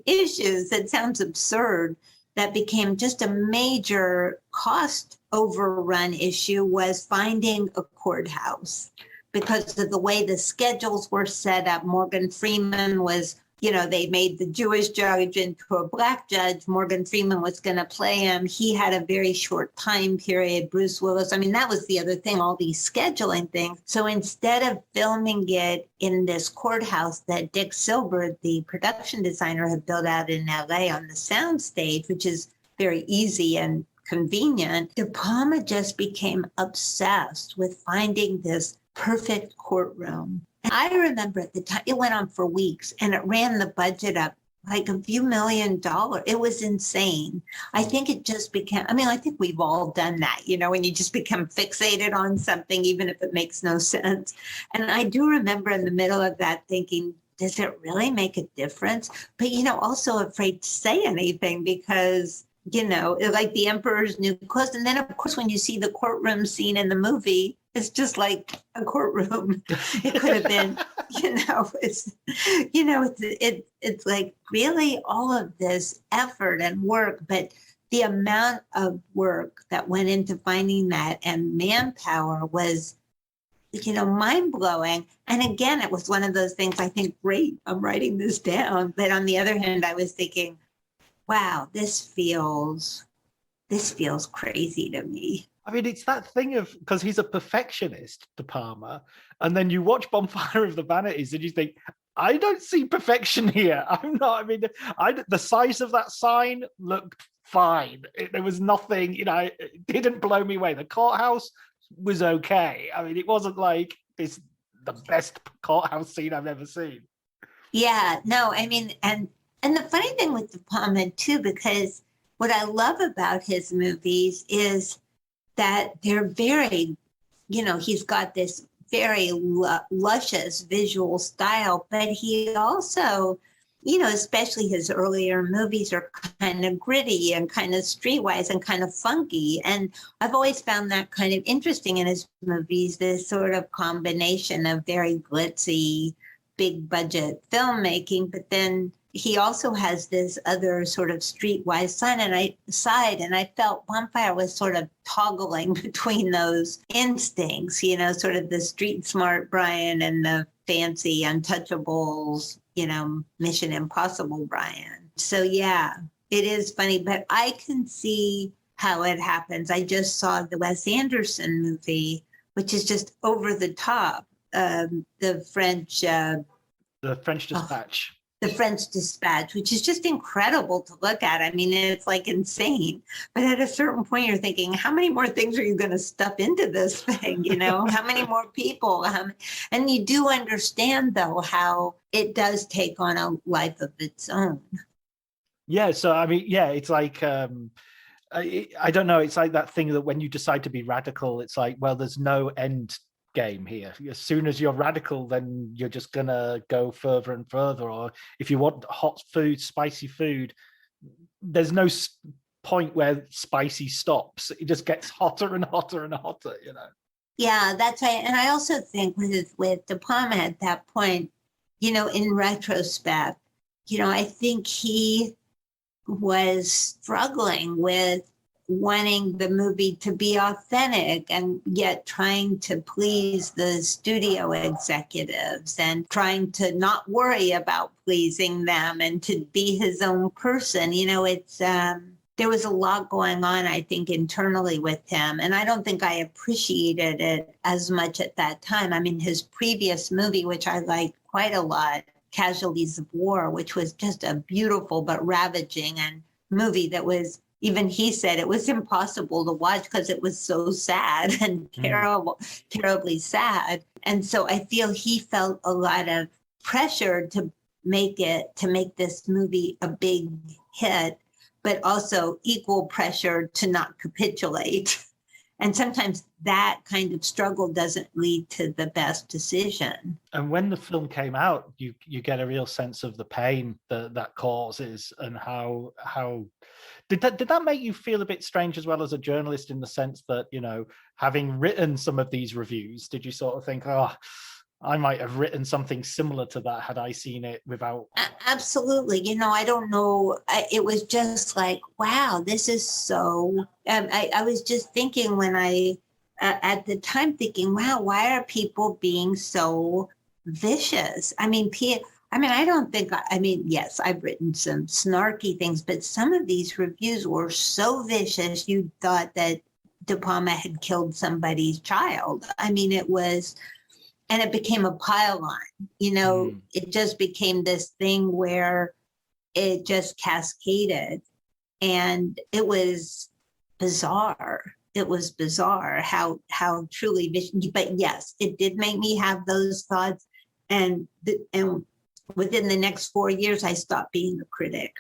issues that sounds absurd that became just a major cost overrun issue was finding a courthouse. Because of the way the schedules were set up, Morgan Freeman was, they made the Jewish judge into a Black judge. Morgan Freeman was going to play him. He had a very short time period. Bruce Willis. That was the other thing, all these scheduling things. So instead of filming it in this courthouse that Dick Silber, the production designer, had built out in LA on the soundstage, which is very easy and convenient, De Palma just became obsessed with finding this perfect courtroom. And I remember at the time, it went on for weeks, and it ran the budget up like a few $1 million. It was insane. I think it just became, I think we've all done that, when you just become fixated on something, even if it makes no sense. And I do remember in the middle of that thinking, does it really make a difference? But, also afraid to say anything because, like the Emperor's New Clothes. And then, of course, when you see the courtroom scene in the movie, It's just like a courtroom. It could have been, it's like really all of this effort and work, but the amount of work that went into finding that and manpower was, mind blowing. And again, it was one of those things I think, great, I'm writing this down. But on the other hand, I was thinking, wow, this feels crazy to me. I mean, it's that thing of, because he's a perfectionist, De Palma, and then you watch Bonfire of the Vanities and you think, I don't see perfection here. The size of that sign looked fine. There was nothing, it didn't blow me away. The courthouse was okay. I mean, it wasn't like the best courthouse scene I've ever seen. Yeah, no, I mean, and the funny thing with De Palma too, because what I love about his movies is that they're very, he's got this very luscious visual style, but he also, especially his earlier movies are kind of gritty and kind of streetwise and kind of funky. And I've always found that kind of interesting in his movies, this sort of combination of very glitzy, big budget filmmaking, but then he also has this other sort of streetwise side, and I felt Bonfire was sort of toggling between those instincts, sort of the street smart Brian and the fancy Untouchables, Mission Impossible Brian. So yeah, it is funny, but I can see how it happens. I just saw the Wes Anderson movie, which is just over the top. The French Dispatch. The French Dispatch, which is just incredible to look at. I mean, it's like insane. But at a certain point, you're thinking, how many more things are you going to stuff into this thing? How many more people? And you do understand, though, how it does take on a life of its own. Yeah. So, I mean, yeah, it's like, I don't know. It's like that thing that when you decide to be radical, it's like, well, there's no end game here. As soon as you're radical, then you're just gonna go further and further. Or if you want hot food, spicy food, there's no point where spicy stops. It just gets hotter and hotter and hotter, Yeah, that's right. And I also think with De Palma at that point, in retrospect, I think he was struggling with wanting the movie to be authentic and yet trying to please the studio executives and trying to not worry about pleasing them and to be his own person. There was a lot going on, I think, internally with him. And I don't think I appreciated it as much at that time. I mean, his previous movie, which I liked quite a lot, Casualties of War, which was just a beautiful but ravaging and movie that was, even he said it was impossible to watch because it was so sad and terribly sad. And so I feel he felt a lot of pressure to make this movie a big hit, but also equal pressure to not capitulate. And sometimes that kind of struggle doesn't lead to the best decision. And when the film came out, you get a real sense of the pain that causes and how did that make you feel a bit strange as well as a journalist, in the sense that, having written some of these reviews, did you sort of think, oh, I might have written something similar to that had I seen it without? Absolutely. I don't know. It was just like, wow, this is so, I was just thinking when at the time thinking, wow, why are people being so vicious? Yes, I've written some snarky things, but some of these reviews were so vicious, you thought that De Palma had killed somebody's child. I mean, it was, and it became a pile-on. It just became this thing where it just cascaded, and it was bizarre. It was bizarre how truly vicious. But yes, it did make me have those thoughts, and within the next 4 years, I stopped being a critic.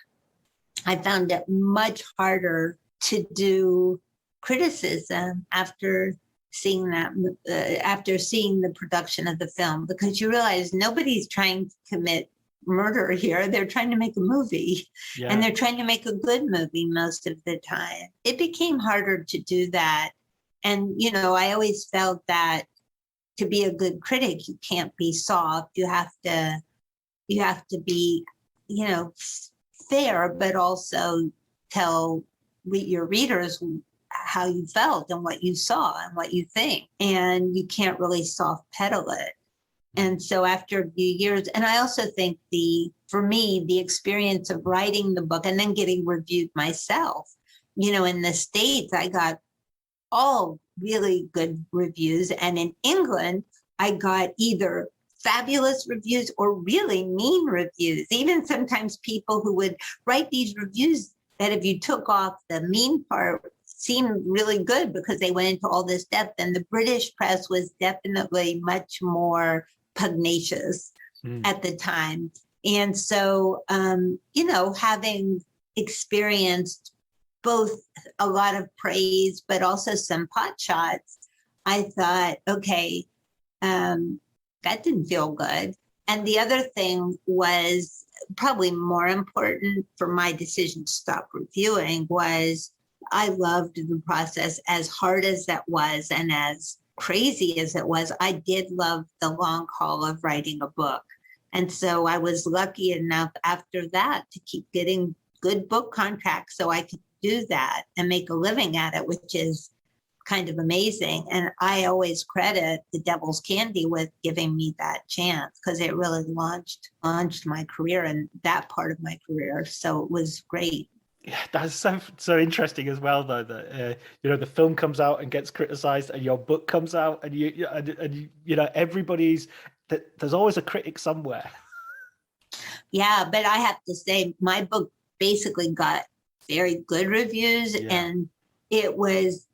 I found it much harder to do criticism after seeing the production of the film, because you realize nobody's trying to commit murder here. They're trying to make a movie, and they're trying to make a good movie most of the time. It became harder to do that. And, I always felt that to be a good critic, you can't be soft. You have to be, fair, but also tell your readers how you felt and what you saw and what you think. And you can't really soft pedal it. And so after a few years, and I also think for me, the experience of writing the book and then getting reviewed myself, in the States, I got all really good reviews. And in England, I got either fabulous reviews or really mean reviews. Even sometimes people who would write these reviews that if you took off the mean part seemed really good because they went into all this depth. And the British press was definitely much more pugnacious at the time. And so, having experienced both a lot of praise, but also some pot shots, I thought, okay, that didn't feel good. And the other thing was probably more important for my decision to stop reviewing was I loved the process, as hard as that was and as crazy as it was. I did love the long haul of writing a book. And so I was lucky enough after that to keep getting good book contracts so I could do that and make a living at it, which is kind of amazing. And I always credit The Devil's Candy with giving me that chance because it really launched my career and that part of my career. So it was great. Yeah, that's so interesting as well, though. That the film comes out and gets criticized, and your book comes out, and everybody's there's always a critic somewhere. Yeah, but I have to say, my book basically got very good reviews, and it was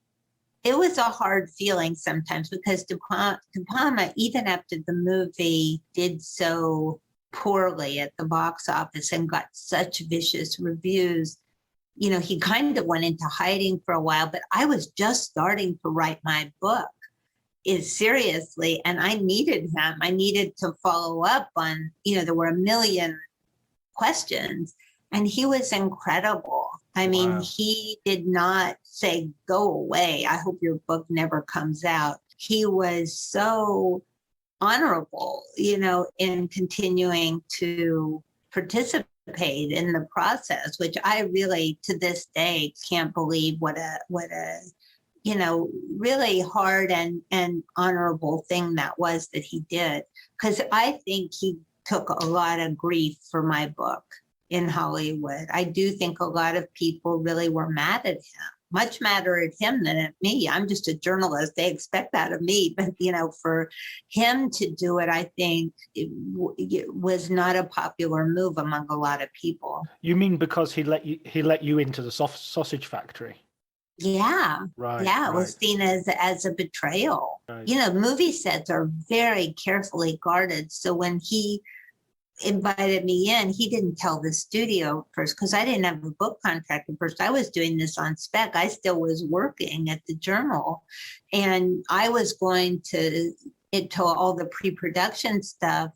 a hard feeling sometimes because De Palma, even after the movie did so poorly at the box office and got such vicious reviews, he kind of went into hiding for a while, but I was just starting to write my book seriously. And I needed him. I needed to follow up on, there were a million questions and he was incredible. I mean, he did not say, go away. I hope your book never comes out. He was so honorable, in continuing to participate in the process, which I really to this day can't believe what a really hard and honorable thing that was that he did. Because I think he took a lot of grief for my book in Hollywood. I do think a lot of people really were mad at him, much madder at him than at me. I'm just a journalist. They expect that of me. But, for him to do it, I think it was not a popular move among a lot of people. You mean because he let you into the sausage factory? Yeah. Right. Yeah. Right. It was seen as a betrayal. Right. Movie sets are very carefully guarded. So when he invited me in, he didn't tell the studio first because I didn't have a book contract at first. I was doing this on spec. I still was working at the Journal, and I was going to all the pre-production stuff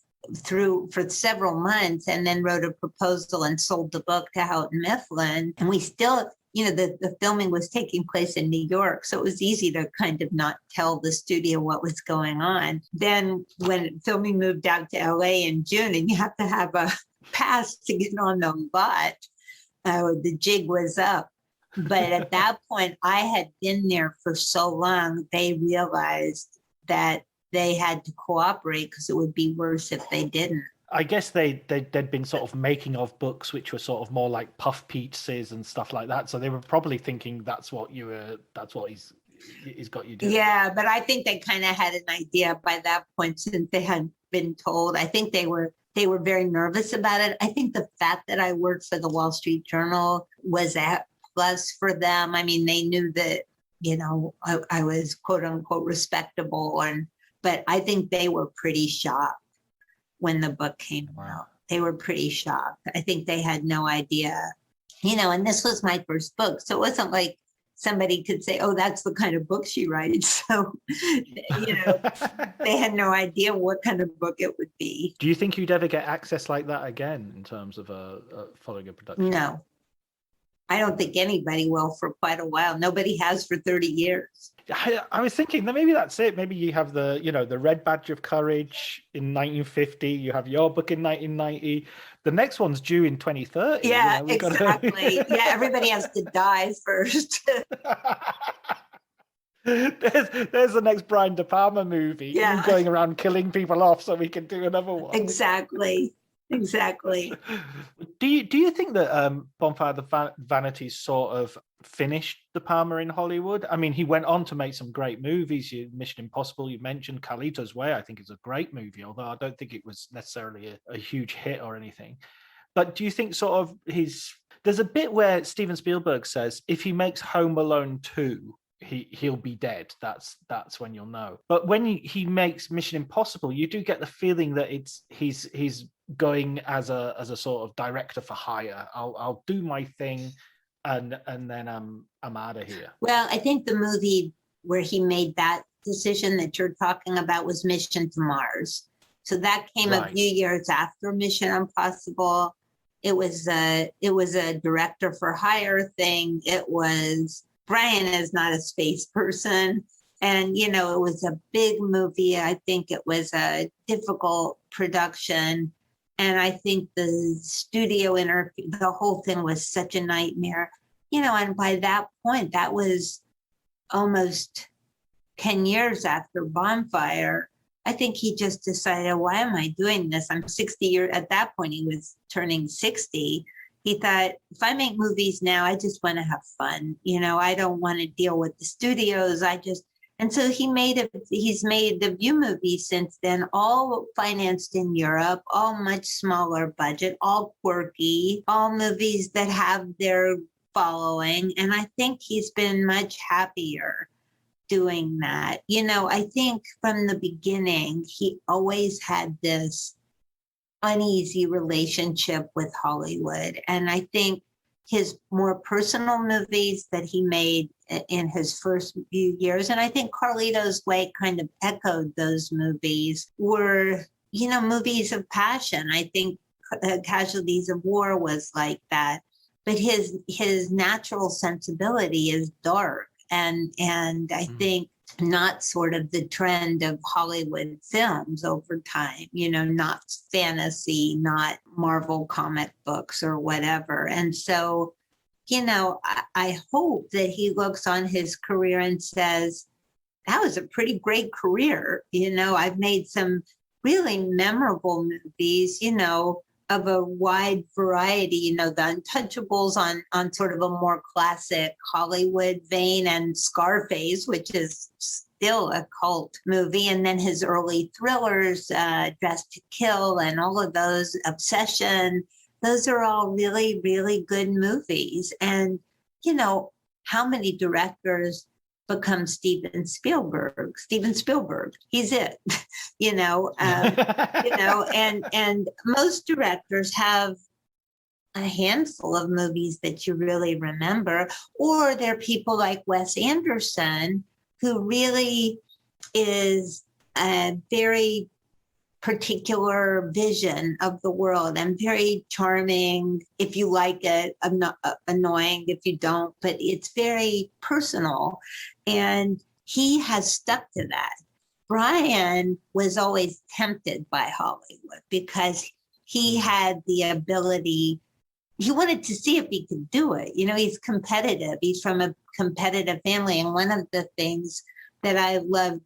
for several months, and then wrote a proposal and sold the book to Houghton Mifflin. And we still, the filming was taking place in New York, so it was easy to kind of not tell the studio what was going on. Then when filming moved out to LA in June, and you have to have a pass to get on the lot, the jig was up. But at that point, I had been there for so long, they realized that they had to cooperate because it would be worse if they didn't. I guess they'd been sort of making of books which were sort of more like puff pieces and stuff like that. So they were probably thinking that's what he's got you doing. Yeah, but I think they kind of had an idea by that point since they had been told. I think they were very nervous about it. I think the fact that I worked for the Wall Street Journal was a plus for them. I mean, they knew that, I was quote unquote respectable, but I think they were pretty shocked when the book came out. They were pretty shocked. I think they had no idea, and this was my first book. So it wasn't like somebody could say, oh, that's the kind of book she writes. So, they had no idea what kind of book it would be. Do you think you'd ever get access like that again in terms of following a production? No. I don't think anybody will for quite a while. Nobody has for 30 years. I was thinking that maybe that's it. Maybe you have the, the Red Badge of Courage in 1950. You have your book in 1990. The next one's due in 2030. Yeah, exactly. Yeah, everybody has to die first. There's the next Brian De Palma movie. Yeah. You going around killing people off so we can do another one. Exactly. Do you think that Bonfire the Vanities sort of finished De Palma in Hollywood? I mean, he went on to make some great movies. Mission Impossible, you mentioned. Carlito's Way, I think, is a great movie, although I don't think it was necessarily a huge hit or anything. But do you think sort of there's a bit where Steven Spielberg says if he makes Home Alone 2, he'll be dead. That's when you'll know. But when he makes Mission Impossible, you do get the feeling that he's going as a sort of director for hire. I'll do my thing, and then I'm out of here. Well, I think the movie where he made that decision that you're talking about was Mission to Mars. So that came a few years after Mission Impossible. It was a director for hire thing. Brian is not a space person. And, it was a big movie. I think it was a difficult production. And I think the studio interview, the whole thing was such a nightmare. And by that point, that was almost 10 years after Bonfire. I think he just decided, why am I doing this? I'm 60 years. At that point, he was turning 60. He thought, if I make movies now, I just want to have fun. I don't want to deal with the studios. And so he's made the View movies since then, all financed in Europe, all much smaller budget, all quirky, all movies that have their following. And I think he's been much happier doing that. I think from the beginning, he always had this uneasy relationship with Hollywood. And I think his more personal movies that he made in his first few years, and I think Carlito's Way kind of echoed those movies, were, movies of passion. I think Casualties of War was like that. But his natural sensibility is dark. And I think not sort of the trend of Hollywood films over time, not fantasy, not Marvel comic books or whatever. And so, I hope that he looks on his career and says, that was a pretty great career. I've made some really memorable movies, of a wide variety, the Untouchables on sort of a more classic Hollywood vein, and Scarface, which is still a cult movie. And then his early thrillers, Dressed to Kill, and all of those, Obsession, those are all really, really good movies. And, how many directors become Steven Spielberg, he's it, and most directors have a handful of movies that you really remember, or they're people like Wes Anderson, who really is a very particular vision of the world, and very charming if you like it, not annoying if you don't, but it's very personal, and he has stuck to that. Brian was always tempted by Hollywood because he had the ability, he wanted to see if he could do it. He's competitive, he's from a competitive family, and one of the things that I loved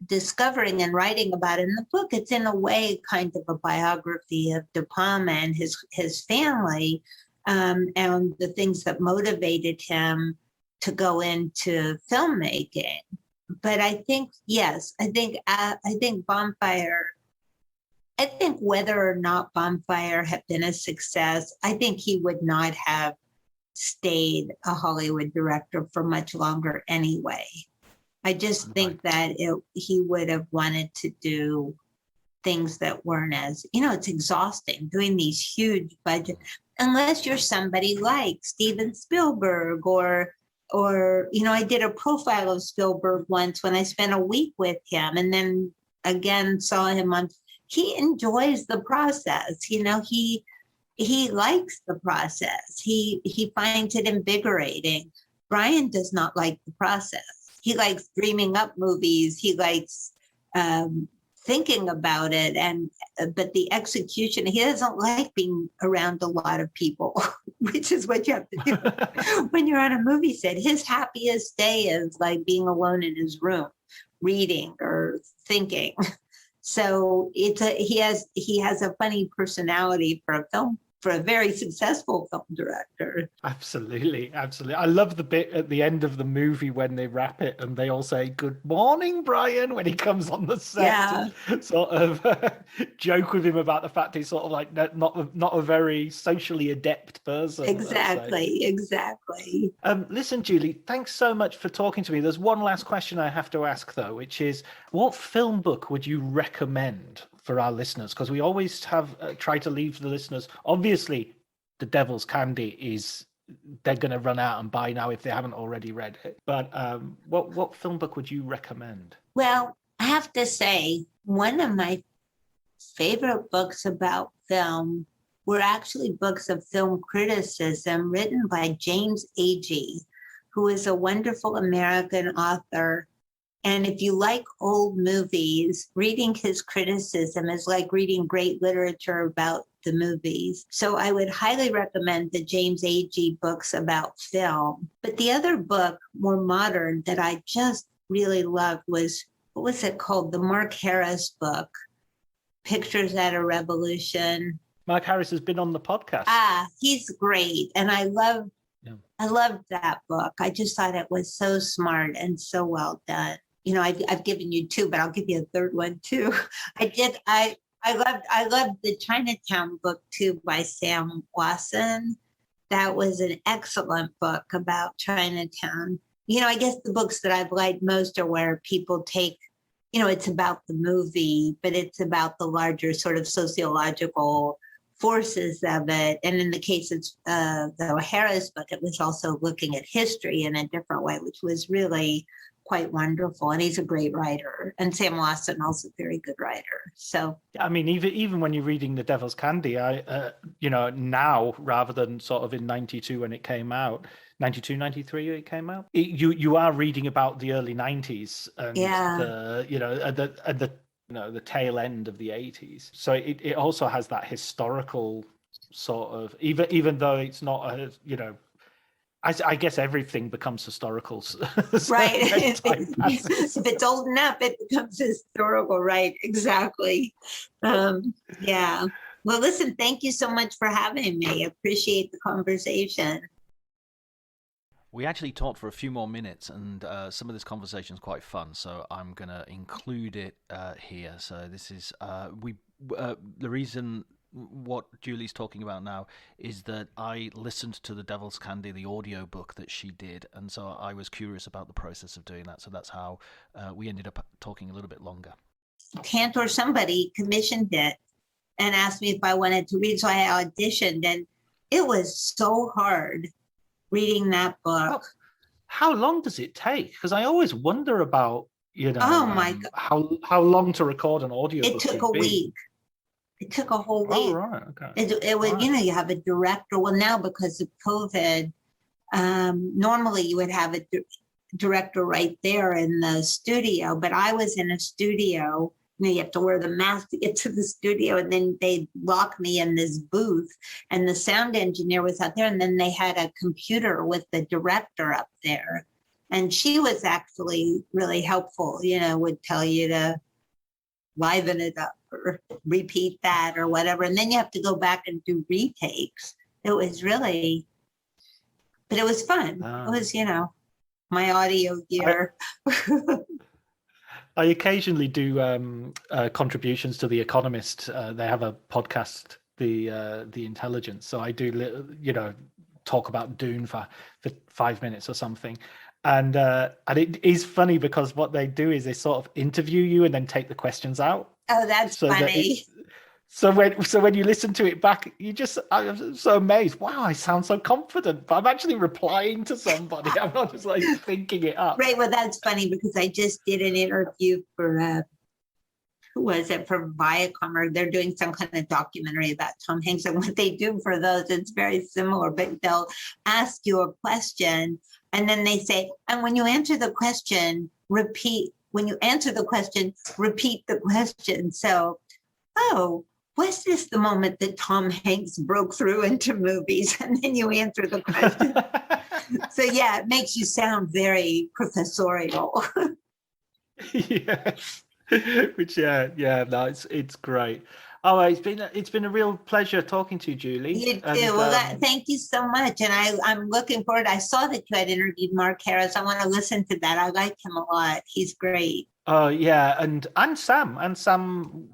discovering and writing about in the book, it's in a way kind of a biography of De Palma and his family, and the things that motivated him to go into filmmaking. But I think, yes, I think Bonfire, I think whether or not Bonfire had been a success, I think he would not have stayed a Hollywood director for much longer anyway. I just think that he would have wanted to do things that weren't as, it's exhausting doing these huge budgets, unless you're somebody like Steven Spielberg or I did a profile of Spielberg once when I spent a week with him, and then again saw him he enjoys the process. He likes the process. He finds it invigorating. Brian does not like the process. he likes dreaming up movies. He likes thinking about it, and but the execution, he doesn't like being around a lot of people, which is what you have to do when you're on a movie set. His happiest day is like being alone in his room, reading or thinking. So he has a funny personality for a very successful film director. Absolutely. I love the bit at the end of the movie when they wrap it and they all say, "Good morning, Brian," when he comes on the set. Yeah. And sort of joke with him about the fact he's sort of like not a very socially adept person. Exactly. Listen, Julie, thanks so much for talking to me. There's one last question I have to ask, though, which is, what film book would you recommend for our listeners? Because we always have tried to leave the listeners, obviously, The Devil's Candy they're going to run out and buy now if they haven't already read it. But what film book would you recommend? Well, I have to say, one of my favorite books about film were actually books of film criticism written by James Agee, who is a wonderful American author. And if you like old movies, reading his criticism is like reading great literature about the movies. So I would highly recommend the James Agee books about film. But the other book, more modern, that I just really loved was, what was it called? The Mark Harris book, Pictures at a Revolution. Mark Harris has been on the podcast. He's great. And I loved that book. I just thought it was so smart and so well done. You know, I've given you two, but I'll give you a third one too. I loved the Chinatown book too by Sam Wasson. That was an excellent book about Chinatown. You know, I guess the books that I've liked most are where people take, you know, it's about the movie, but it's about the larger sort of sociological forces of it. And in the case of the Harris book, it was also looking at history in a different way, which was really quite wonderful. And he's a great writer. And Sam Wasson, also a very good writer. So, I mean, even when you're reading The Devil's Candy, you know, now rather than sort of in 92 when it came out, 92, 93 it came out, you are reading about the early 90s and the tail end of the 80s. So it also has that historical sort of, even though it's not a, you know, I guess everything becomes historical. Right. If it's old enough, it becomes historical. Right. Exactly. Yeah. Well, listen, thank you so much for having me. Appreciate the conversation. We actually talked for a few more minutes, and some of this conversation is quite fun, so I'm going to include it here. So this is the reason what Julie's talking about now is that I listened to The Devil's Candy, the audio book that she did, and so I was curious about the process of doing that. So that's how we ended up talking a little bit longer. Cantor, somebody commissioned it and asked me if I wanted to read, so I auditioned, and it was so hard reading that book. How long does it take? Because I always wonder about, you know, my God, how long to record an audio book. It took a week. It took a whole week. Oh, right. Okay. It was, you know, you have a director. Well, now because of COVID, normally you would have a director right there in the studio, but I was in a studio. You know, you have to wear the mask to get to the studio, and then they lock me in this booth, and the sound engineer was out there, and then they had a computer with the director up there, and she was actually really helpful, you know, would tell you to liven it up or repeat that or whatever, and then you have to go back and do retakes. It was really, but it was fun. It was, you know, my audio gear. I occasionally do contributions to The Economist. They have a podcast, the Intelligence. So I do, you know, talk about Dune for 5 minutes or something. And it is funny because what they do is they sort of interview you and then take the questions out. Oh, that's funny. So when you listen to it back, I'm so amazed. Wow, I sound so confident, but I'm actually replying to somebody. I'm not just like thinking it up. Right. Well, that's funny because I just did an interview for who was it, for Viacom, or they're doing some kind of documentary about Tom Hanks, and what they do for those, it's very similar, but they'll ask you a question And then they say, and when you answer the question, repeat the question. So, oh, was this the moment that Tom Hanks broke through into movies? And then you answer the question. So yeah, it makes you sound very professorial. Yes. Which no, it's great. Oh, it's been a real pleasure talking to you, Julie. You too. Thank you so much. And I'm looking forward. I saw that you had interviewed Mark Harris. I want to listen to that. I like him a lot. He's great. Oh yeah, and Sam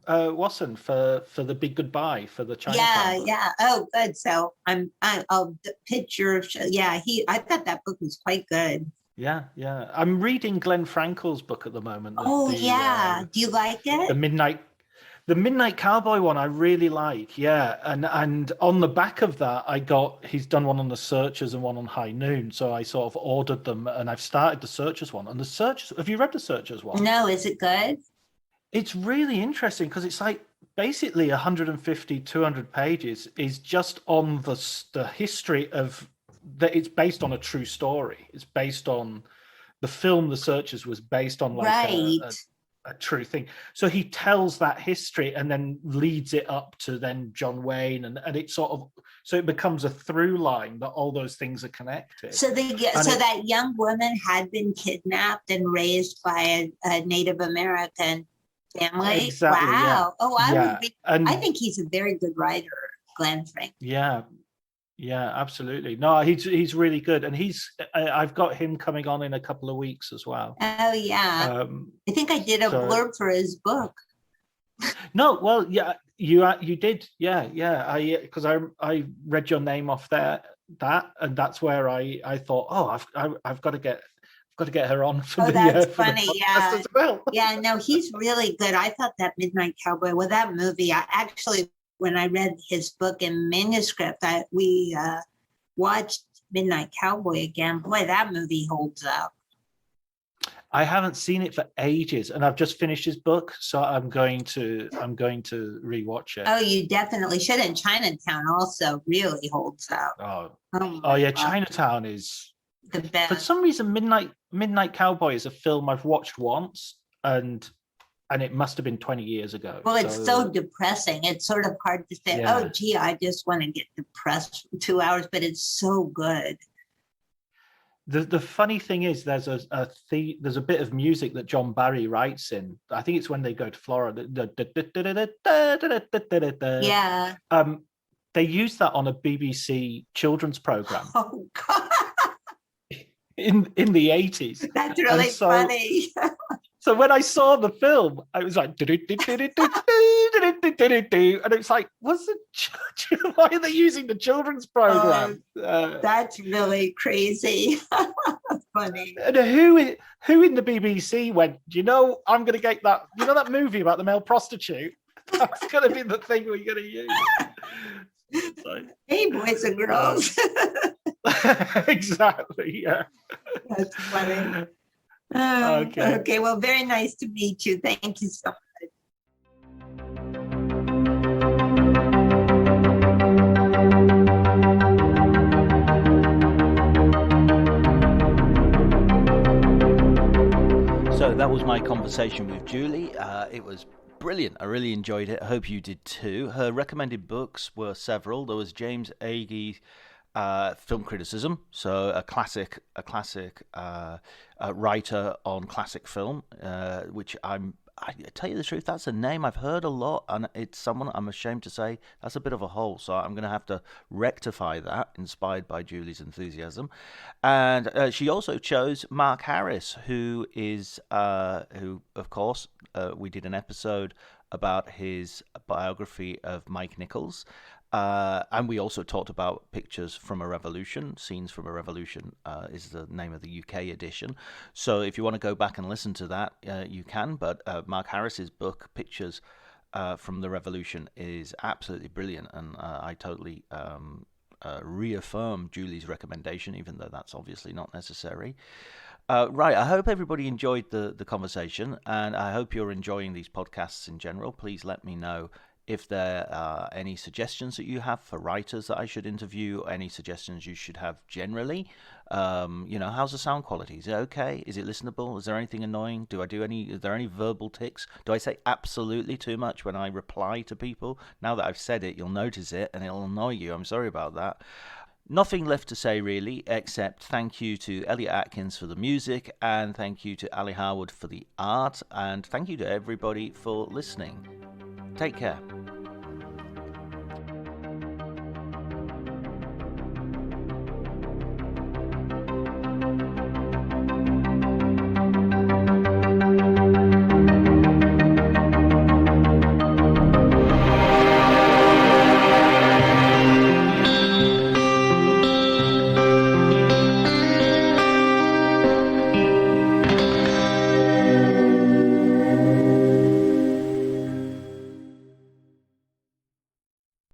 Wasson for the Big Goodbye for the Chinatown book. Yeah. Oh, good. So I'll picture. Yeah, I thought that book was quite good. Yeah. I'm reading Glenn Frankel's book at the moment. Do you like it? The Midnight Cowboy one I really like, yeah. And on the back of that, he's done one on The Searchers and one on High Noon. So I sort of ordered them and I've started The Searchers one. And The Searchers, have you read The Searchers one? No, is it good? It's really interesting because it's like basically 150, 200 pages is just on the history of that. It's based on a true story. It's based on the film The Searchers was based on a true thing. So he tells that history and then leads it up to then John Wayne and it it becomes a through line that all those things are connected. So that young woman had been kidnapped and raised by a Native American family. Exactly. Wow. Yeah. Oh, I think he's a very good writer, Glenn Frank. Yeah, absolutely. No, he's really good, and I've got him coming on in a couple of weeks as well. Oh yeah, I think I did a blurb for his book. No, well, yeah, you did, yeah. Because I read your name off that, and that's where I thought, I've got to get her on for the. That's funny, yeah. As well. Yeah, no, he's really good. I thought that Midnight Cowboy, that movie, when I read his book in manuscript, we watched Midnight Cowboy again. Boy, that movie holds up. I haven't seen it for ages, and I've just finished his book, so I'm going to rewatch it. Oh, you definitely should. And Chinatown also really holds up. Oh yeah, Chinatown is the best. For some reason, Midnight Cowboy is a film I've watched once, and it must have been 20 years ago. Well, it's so depressing. It's sort of hard to say, oh, gee, I just want to get depressed for 2 hours, but it's so good. The funny thing is there's a bit of music that John Barry writes in. I think it's when they go to Florida. Yeah. They use that on a BBC children's program. Oh, God. In the 80s. That's really funny. So when I saw the film, I was like, and it's like, why are they using the children's program? That's really crazy. Funny. And who in the BBC went, I'm going to get that, that movie about the male prostitute? That's going to be the thing we're going to use. Hey, boys and girls. Exactly, yeah. That's funny. Okay, well, very nice to meet you. Thank you so much. So that was my conversation with Julie. It was brilliant. I really enjoyed it. I hope you did too. Her recommended books were several. There was James Agee, film criticism, so a classic writer on classic film, which I tell you the truth, that's a name I've heard a lot, and it's someone I'm ashamed to say that's a bit of a hole, so I'm going to have to rectify that, inspired by Julie's enthusiasm. And she also chose Mark Harris, who of course we did an episode about his biography of Mike Nichols. And we also talked about Pictures from a Revolution. Scenes from a Revolution is the name of the UK edition. So if you want to go back and listen to that, you can. But Mark Harris's book, Pictures from the Revolution, is absolutely brilliant. And I totally reaffirm Julie's recommendation, even though that's obviously not necessary. Right, I hope everybody enjoyed the conversation, and I hope you're enjoying these podcasts in general. Please let me know if there are any suggestions that you have for writers that I should interview, any suggestions you should have generally. How's the sound quality? Is it okay? Is it listenable? Is there anything annoying? Is there any verbal tics? Do I say absolutely too much when I reply to people? Now that I've said it, you'll notice it and it'll annoy you. I'm sorry about that. Nothing left to say really, except thank you to Elliot Atkins for the music, and thank you to Ali Harwood for the art, and thank you to everybody for listening. Take care.